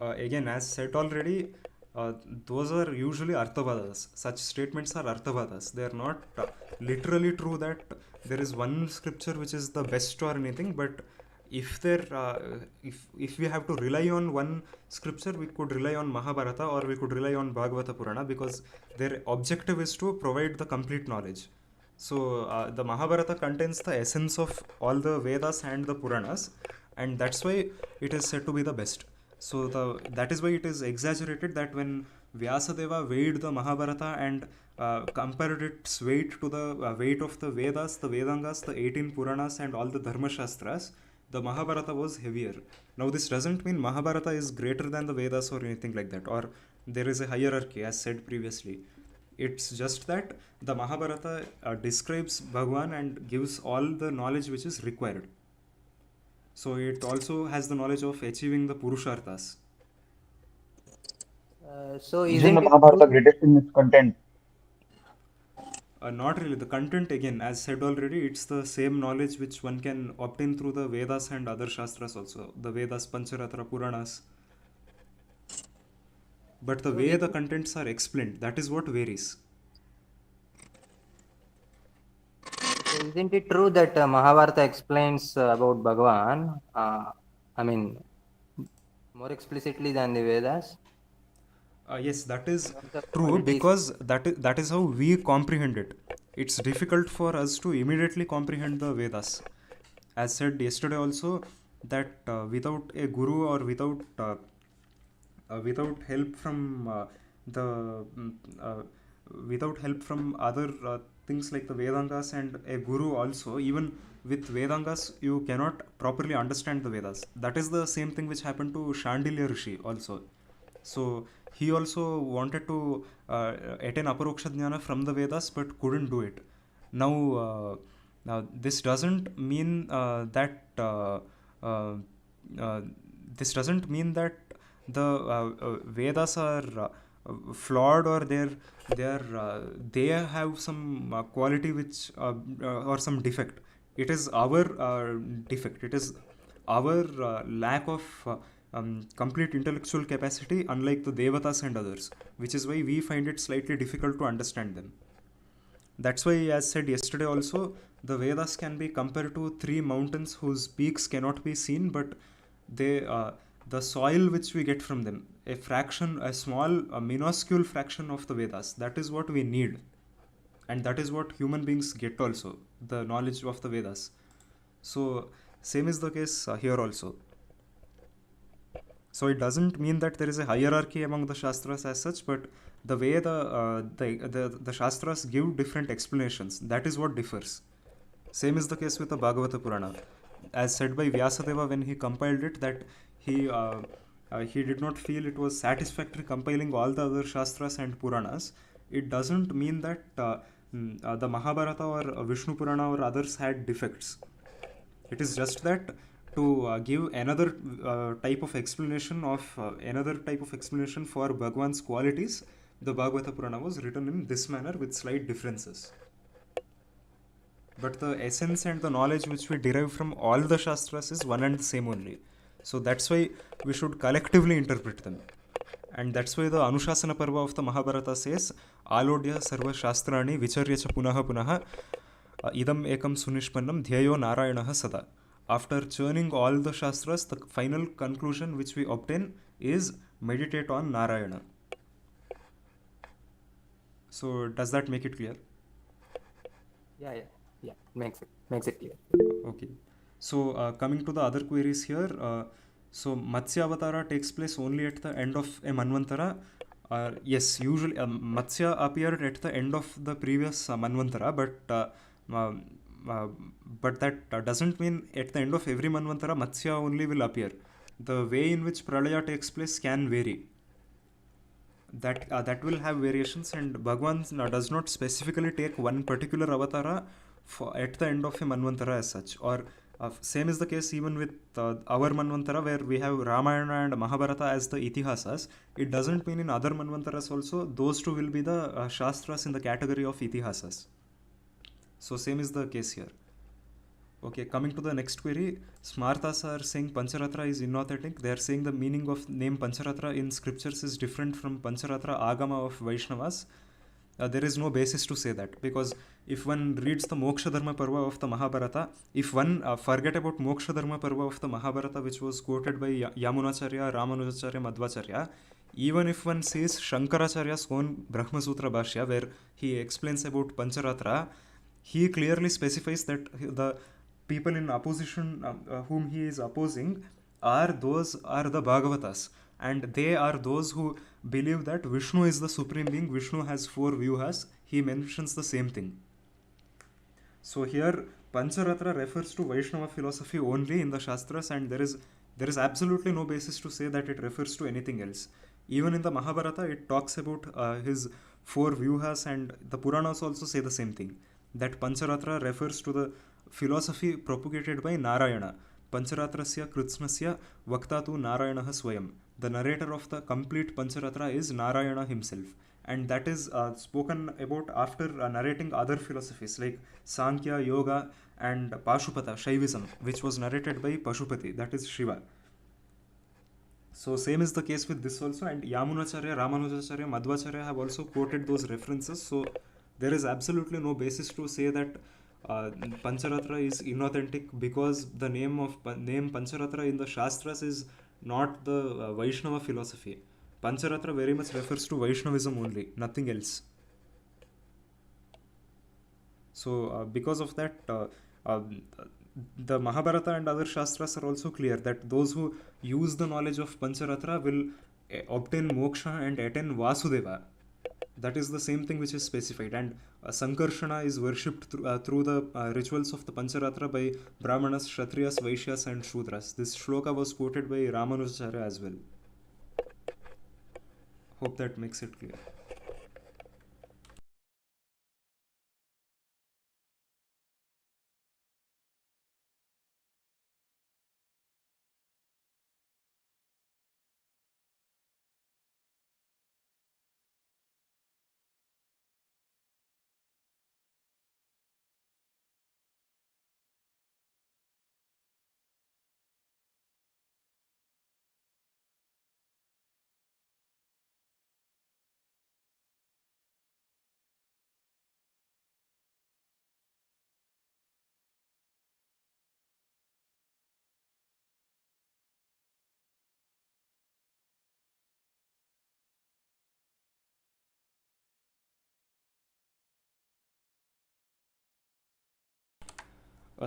Again, as said already, those are usually arthavadas. Such statements are arthavadas. They are not literally true that there is one scripture which is the best or anything, but if we have to rely on one scripture, we could rely on Mahabharata or we could rely on Bhagavata Purana, because their objective is to provide the complete knowledge. So the Mahabharata contains the essence of all the Vedas and the Puranas, and that's why it is said to be the best. So that is why it is exaggerated that when Vyasadeva weighed the Mahabharata and compared its weight to the weight of the Vedas, the Vedangas, the 18 Puranas, and all the Dharma Shastras, the Mahabharata was heavier. Now, this doesn't mean Mahabharata is greater than the Vedas or anything like that, or there is a hierarchy, as said previously. It's just that the Mahabharata describes Bhagwan and gives all the knowledge which is required. So it also has the knowledge of achieving the Purusharthas. So Isn't isn't the it Mahabharata true? greatest in its content? Not really. The content, again, as said already, it's the same knowledge which one can obtain through the Vedas and other Shastras also. The Vedas, Pancharatra, Puranas. But the So way the contents are explained, that is what varies. isn't it true that Mahabharata explains about Bhagavan? I mean, more explicitly than the Vedas Yes, that in is terms of true, qualities. because that is how we comprehend it. It's difficult for us to immediately comprehend the Vedas. As said yesterday also, that without a guru or without help from the without help from other things like the Vedangas and a guru also, even with Vedangas you cannot properly understand the Vedas. That is the same thing which happened to Shandilya Rishi also. So he also wanted to attain Aparoksha Jnana from the Vedas but couldn't do it. Now this doesn't mean uh, uh, this doesn't mean that the Vedas are flawed, or they have some quality which or some defect. It is our defect. It is our lack of complete intellectual capacity, unlike the Devatas and others, which is why we find it slightly difficult to understand them. That's why, as said yesterday also, the Vedas can be compared to three mountains whose peaks cannot be seen, but the soil which we get from them, a small, a minuscule fraction of the Vedas, that is what we need. And that is what human beings get also, the knowledge of the Vedas. So, same is the case here also. So it doesn't mean that there is a hierarchy among the Shastras as such, but the way the Shastras give different explanations, that is what differs. Same is the case with the Bhagavata Purana. As said by Vyasadeva when he compiled it, that he did not feel it was satisfactory compiling all the other Shastras and Puranas. It doesn't mean that the Mahabharata or Vishnu Purana or others had defects. It is just that to give another type of explanation for Bhagwan's qualities, the Bhagavata Purana was written in this manner with slight differences. But the essence and the knowledge which we derive from all the Shastras is one and the same only. So that's why we should collectively interpret them. And that's why the Anushasana Parva of the Mahabharata says, Alodya Sarva Shastrani Vicharya cha Punaha Punaha Idam Ekam Sunishpannam Dhyayo Narayanaha Sada. After churning all the Shastras, the final conclusion which we obtain is meditate on Narayana. So does that make it clear? Yeah, makes it clear. Okay. So coming to the other queries here, so Matsya Avatara takes place only at the end of a Manvantara. Yes, usually Matsya appeared at the end of the previous Manvantara, but that doesn't mean at the end of every Manvantara Matsya only will appear. The way in which Pralaya takes place can vary. That will have variations, and Bhagwan does not specifically take one particular avatara at the end of a Manvantara as such. Or same is the case even with our Manvantara, where we have Ramayana and Mahabharata as the Itihasas. It doesn't mean in other Manvantaras also those two will be the Shastras in the category of Itihasas. So same is the case here. Okay, coming to the next query, Smartas are saying Pancharatra is inauthentic. They are saying the meaning of name Pancharatra in scriptures is different from Pancharatra Agama of Vaishnavas. There is no basis to say that, because if one reads the Moksha Dharma Parva of the Mahabharata, if one forget about Moksha Dharma Parva of the Mahabharata, which was quoted by Yamunacharya, Ramanujacharya, Madhvacharya, even if one sees Shankaracharya's own Brahma Sutra Bhashya, where he explains about Pancharatra, he clearly specifies that the people in opposition whom he is opposing are the Bhagavatas, and they are those who believe that Vishnu is the supreme being. Vishnu has 4 vyuhas. He mentions the same thing. So here Pancharatra refers to Vaishnava philosophy only in the Shastras, and there is absolutely no basis to say that it refers to anything else. Even in the Mahabharata, it talks about his 4 vyuhas, and the Puranas also say the same thing, that Pancharatra refers to the philosophy propagated by Narayana. Pancharatrasya Kritsnasya Vaktatu Narayanaha Swayam. The narrator of the complete Pancharatra is Narayana himself, and that is spoken about after narrating other philosophies like Sankhya, Yoga, and Pashupata, Shaivism, which was narrated by Pashupati, that is Shiva. So same is the case with this also, and Yamunacharya, Ramanujacharya, Madhvacharya have also quoted those references. So there is absolutely no basis to say that Pancharatra is inauthentic, because the name Pancharatra in the Shastras is not the Vaishnava philosophy. Pancharatra very much refers to Vaishnavism only, nothing else. So because of that, the Mahabharata and other Shastras are also clear that those who use the knowledge of Pancharatra will obtain moksha and attain Vasudeva. That is the same thing which is specified, and Sankarshana is worshipped through the rituals of the Pancharatra by Brahmanas, Kshatriyas, Vaishyas, and Shudras. This shloka was quoted by Ramanujacharya as well. Hope that makes it clear.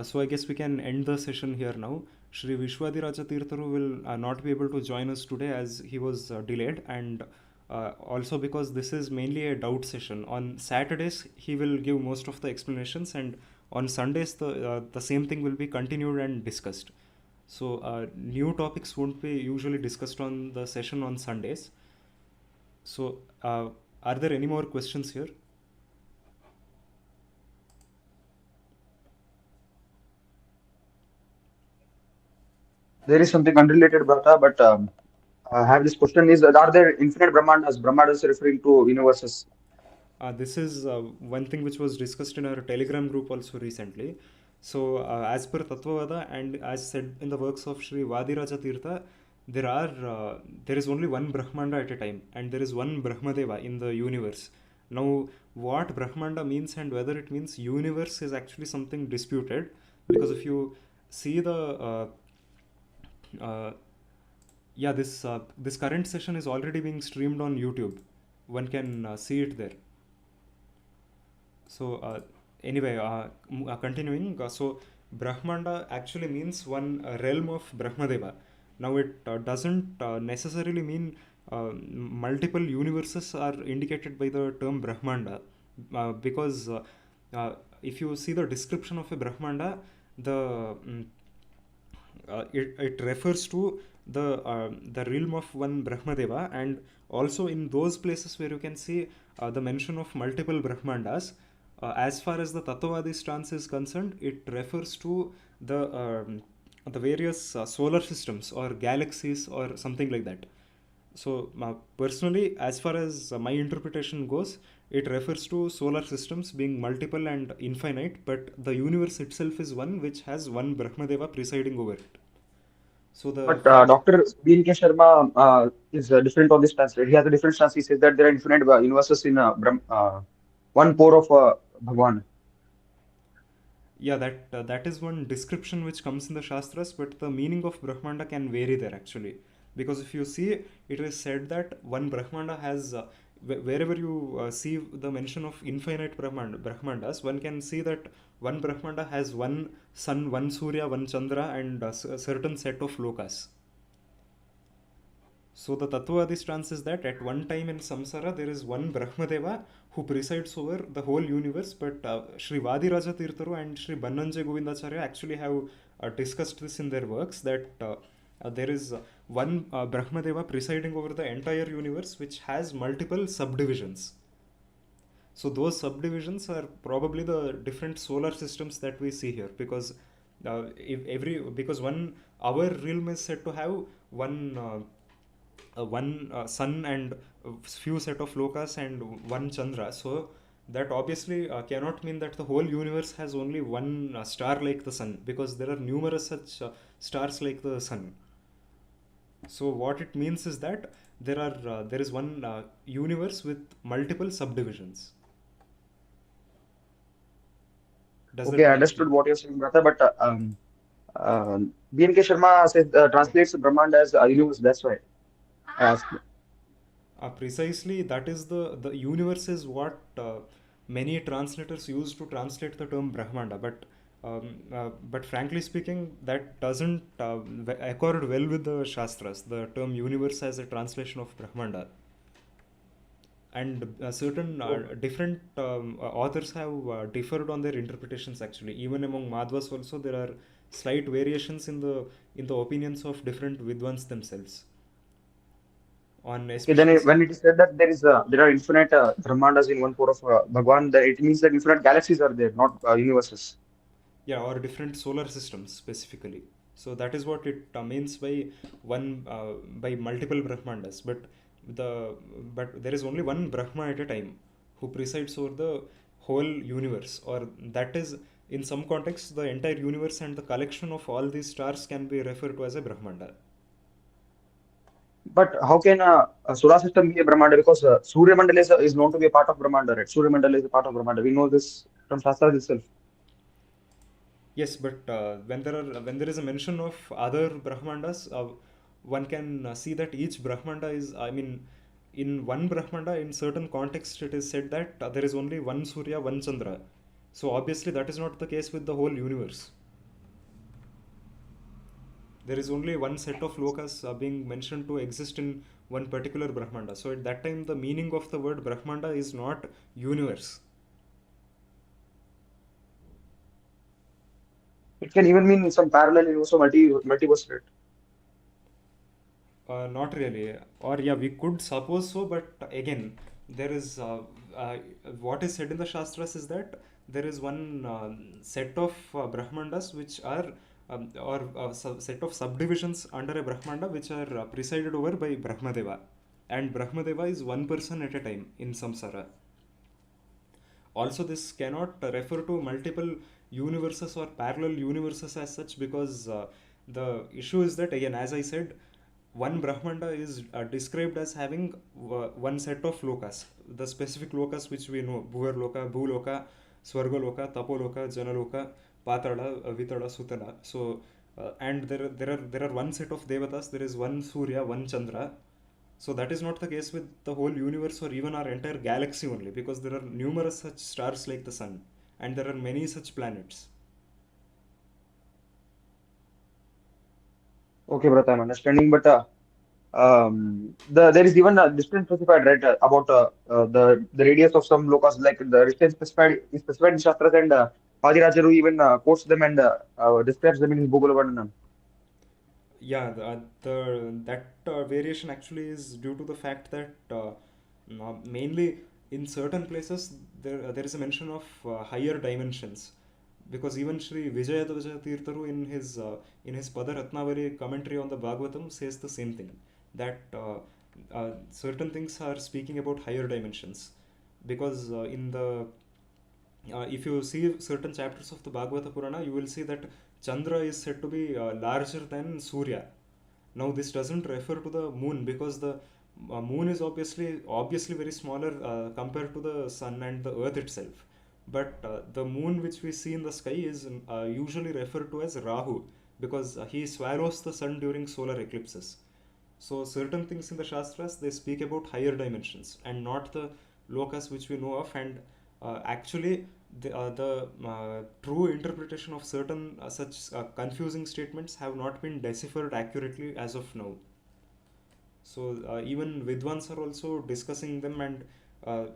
So I guess we can end the session here now. Shri Vishwadiraja Tirtharu will not be able to join us today as he was delayed, and also because this is mainly a doubt session. On Saturdays he will give most of the explanations, and on Sundays the same thing will be continued and discussed. So new topics won't be usually discussed on the session on Sundays. So are there any more questions here? There is something unrelated, Bharata, but I have this question: is are there infinite Brahmandas? Brahmandas referring to universes. This is one thing which was discussed in our Telegram group also recently. So, as per Tattvavaada and as said in the works of Sri Vadiraja Tirtha, there is only one Brahmanda at a time, and there is one Brahmadeva in the universe. Now, what Brahmanda means and whether it means universe is actually something disputed, because if you see this current session is already being streamed on YouTube. One can see it there. So anyway, continuing. So Brahmanda actually means one realm of Brahmadeva. Now it doesn't necessarily mean multiple universes are indicated by the term Brahmanda, because if you see the description of a Brahmanda, it refers to the realm of one Brahmadeva, and also in those places where you can see the mention of multiple Brahmandas, as far as the Tattvavadi stance is concerned, it refers to the various solar systems or galaxies or something like that. So personally, as far as my interpretation goes, it refers to solar systems being multiple and infinite, but the universe itself is one which has one Brahmadeva presiding over it. So But Dr. B.N.K. Sharma is different on this stance. He has a different stance. He says that there are infinite universes in one pore of Bhagwan. Yeah, that is one description which comes in the Shastras, but the meaning of Brahmanda can vary there actually. Because if you see, it is said that one Brahmanda has, wherever you see the mention of infinite Brahmandas, one can see that one Brahmanda has one sun, one Surya, one Chandra, and a certain set of lokas. So the Tattvavaadi stance is that at one time in samsara there is one Brahmadeva who presides over the whole universe, but Sri Vadiraja Tirtharu and Sri Bannanje Govindacharya actually have discussed this in their works, that there is one Brahmadeva presiding over the entire universe which has multiple subdivisions. So those subdivisions are probably the different solar systems that we see here, because because our realm is said to have one sun and a few set of lokas and one Chandra. So that obviously cannot mean that the whole universe has only one star like the sun, because there are numerous such stars like the sun. So what it means is that there is one universe with multiple subdivisions. Okay, I understood what you're saying, brother. But BNK Sharma says translates Brahmanda as universe. That's why I asked. Precisely, that is the universe is what many translators use to translate the term Brahmanda, but frankly speaking, that doesn't accord well with the Shastras, the term universe as a translation of Brahmanda. And certain different authors have differed on their interpretations actually. Even among Madhvas also there are slight variations in the opinions of different Vidwans themselves. Okay, then when it is said that there are infinite Brahmandas in one core of Bhagwan, that it means that infinite galaxies are there, not universes. Yeah, or different solar systems specifically. So that is what it means by by multiple Brahmandas. But there is only one Brahma at a time who presides over the whole universe, or that is, in some contexts, the entire universe and the collection of all these stars can be referred to as a Brahmanda. But how can a solar system be a Brahmanda? Because Surya Mandala is known to be a part of Brahmanda, right? Surya Mandala is a part of Brahmanda. We know this from Shastras itself. Yes, but when there is a mention of other Brahmandas, one can see that each Brahmanda is, I mean, in one Brahmanda, in certain context, it is said that there is only one Surya, one Chandra. So obviously, that is not the case with the whole universe. There is only one set of lokas being mentioned to exist in one particular Brahmanda. So at that time, the meaning of the word Brahmanda is not universe. It can even mean some parallel universe or multiverse, right? Not really, or yeah, we could suppose so, but again, there is uh, what is said in the Shastras is that there is one set of Brahmandas which are or set of subdivisions under a Brahmanda which are presided over by Brahmadeva, and Brahmadeva is one person at a time in samsara. Also, this cannot refer to multiple universes or parallel universes as such, because the issue is that, again, as I said, one Brahmanda is described as having one set of lokas, the specific lokas which we know: Bhuvarloka, Bhuloka, Swargaloka, Tapoloka, Janaloka, Patala, Vitala, Sutala. So, and there are one set of Devatas, there is one Surya, one Chandra. So that is not the case with the whole universe or even our entire galaxy only, because there are numerous such stars like the sun, and there are many such planets. Okay, brother, I'm understanding. But there is even a distance specified, right, about the radius of some lokas, like the distance specified in Shastras, and Adirajaru even quotes them and describes them in his Bhogalavarnanam. Yeah, that variation actually is due to the fact that mainly in certain places there is a mention of higher dimensions, because even Sri Vijayadvaja Tirtharu in his Padaratnavari commentary on the Bhagavatam says the same thing, that certain things are speaking about higher dimensions, because if you see certain chapters of the Bhagavata Purana, you will see that Chandra is said to be larger than Surya. Now, this doesn't refer to the moon, because the moon is obviously very smaller compared to the sun and the earth itself. But the moon which we see in the sky is usually referred to as Rahu, because he swallows the sun during solar eclipses. So certain things in the Shastras, they speak about higher dimensions and not the lokas which we know of. And actually the true interpretation of certain such confusing statements have not been deciphered accurately as of now. So even Vidwans are also discussing them, and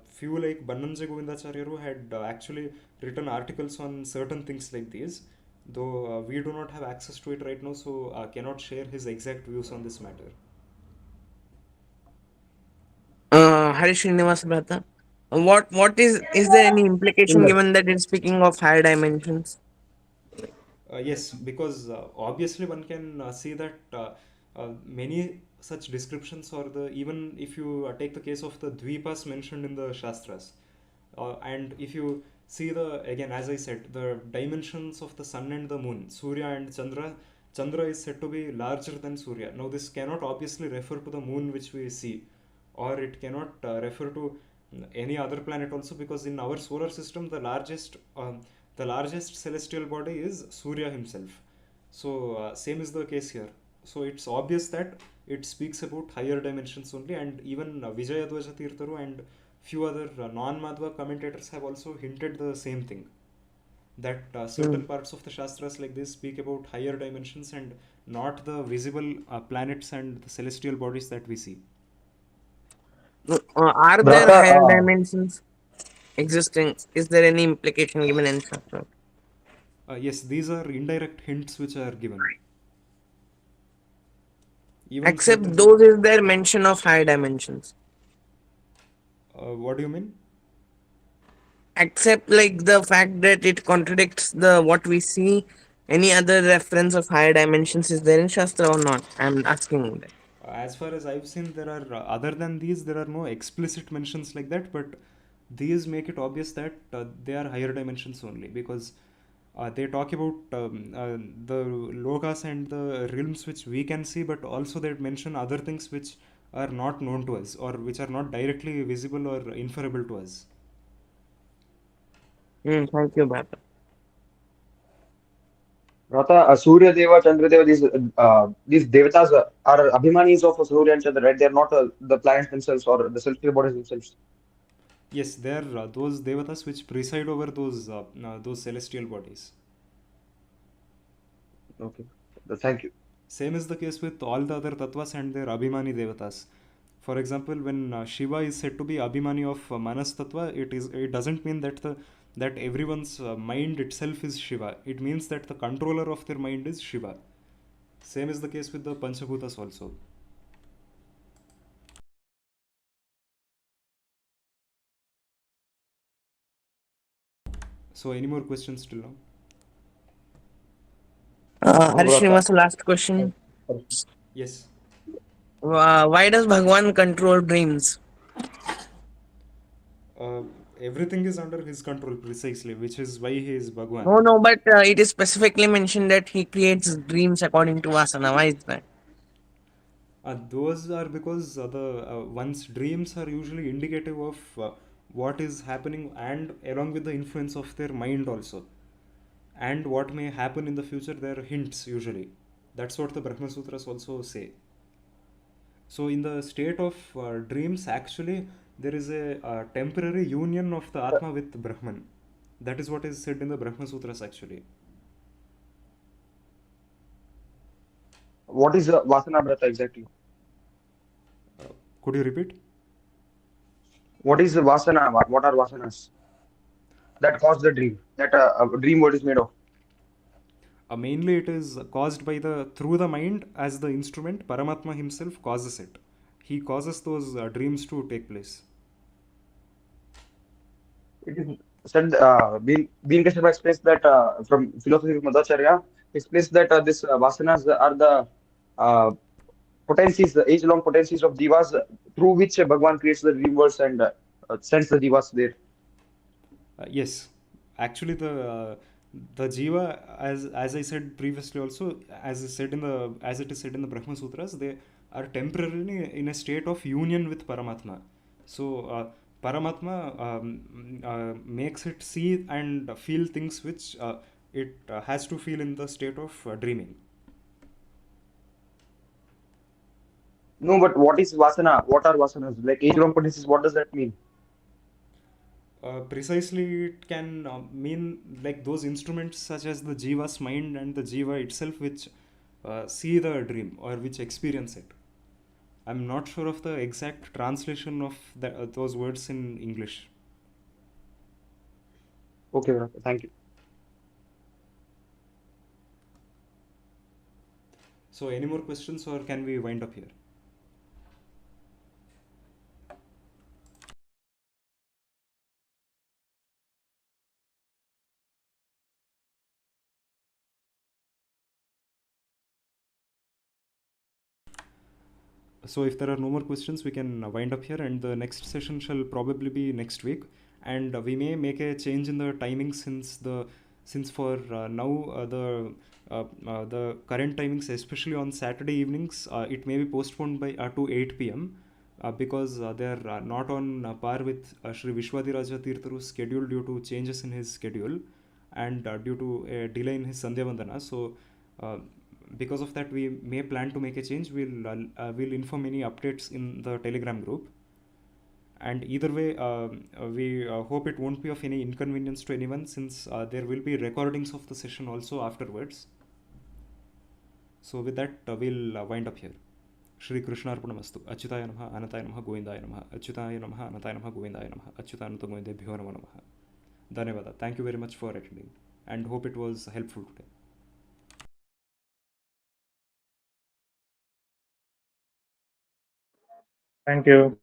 few like Bannanja Govindacharyaru had actually written articles on certain things like these, though we do not have access to it right now, so cannot share his exact views on this matter. Harish Srinivas brother, what is there any implication given that it's speaking of higher dimensions? Yes, because obviously one can see that many such descriptions, or the even if you take the case of the Dvipas mentioned in the Shastras, and if you see the again as I said, the dimensions of the sun and the moon, Surya and Chandra. Chandra is said to be larger than Surya. Now this cannot obviously refer to the moon which we see, or it cannot refer to any other planet also, because in our solar system the largest celestial body is Surya himself. So same is the case here. So it's obvious that it speaks about higher dimensions only, and even Vijayadvaja Tirtharu and few other non-Madhva commentators have also hinted the same thing, that certain parts of the Shastras like this speak about higher dimensions and not the visible planets and the celestial bodies that we see. Are there Brother, higher dimensions existing? Is there any implication given in Shastra? Yes, these are indirect hints which are given. Even Except certain, those, is there mention of higher dimensions? what do you mean? Except like the fact that it contradicts the what we see, any other reference of higher dimensions is there in Shastra or not? I'm asking that. As far as I've seen, there are other than these, there are no explicit mentions like that, but these make it obvious that they are higher dimensions only, because they talk about the lokas and the realms which we can see, but also they mention other things which are not known to us, or which are not directly visible or inferable to us. Thank you, Bhata. Rata, Surya Deva, Chandra Deva, these devatas are abhimanis of Surya and Chandra, right? They are not the planets themselves or the celestial bodies themselves. Yes, they are those devatas which preside over those celestial bodies. Okay, thank you. Same is the case with all the other tattvas and their abhimani devatas. For example, when Shiva is said to be abhimani of Manas tattva, it doesn't mean that everyone's mind itself is Shiva. It means that the controller of their mind is Shiva. Same is the case with the Panchabhutas also. So, any more questions till now? No, Harish Rata. Srinivas, last question. Yes. Why does Bhagwan control dreams? Uh, Everything is under his control precisely, which is why he is Bhagwan. No, but it is specifically mentioned that he creates dreams according to Vasana. Why is that? Those are because one's dreams are usually indicative of what is happening, and along with the influence of their mind also, and what may happen in the future. They are hints usually. That's what the Brahma Sutras also say. So in the state of dreams, actually there is a temporary union of the Atma with Brahman. That is what is said in the Brahma Sutras actually. What is Vasana Brata exactly? Could you repeat? What is the Vasana? What are Vasanas that cause the dream? That a dream what is made of? Mainly it is caused by through the mind as the instrument. Paramatma himself causes it. He causes those dreams to take place. It is said, being Kashyapa explains that from philosophy of Madhacharya, explains that this Vasanas are the uh, potencies, the age-long potencies of divas through which Bhagwan creates the dream worlds and sends the divas there. Yes, actually the jiva, as I said previously also, as it is said in the Brahma Sutras, they are temporarily in a state of union with Paramatma. So Paramatma makes it see and feel things which it has to feel in the state of dreaming. No, but what is vasana? What are vasanas? Like age-long potencies, what does that mean? Precisely, it can mean like those instruments such as the jiva's mind and the jiva itself, which see the dream or which experience it. I'm not sure of the exact translation of those words in English. Okay, Vedanta, thank you. So, any more questions, or can we wind up here? So if there are no more questions, we can wind up here, and the next session shall probably be next week, and we may make a change in the timing since for now the current timings, especially on Saturday evenings, it may be postponed by to 8 p.m. Because they are not on par with Shri Vishwadiraja Tirtharu's schedule due to changes in his schedule and due to a delay in his Sandhya Vandana. So because of that, we may plan to make a change. We'll inform any updates in the Telegram group. And either way, we hope it won't be of any inconvenience to anyone, since there will be recordings of the session also afterwards. So with that, we'll wind up here. Shri Krishna Arpanamastu. Achyutaya Namaha, Anataya Namaha, Govindaya Namaha. Achyutaya Namaha, Anataya Namaha, Govindaya Namaha. Achyutananta Govindebhyo Namo Namaha. Dhanyavada. Thank you very much for attending, and hope it was helpful today. Thank you.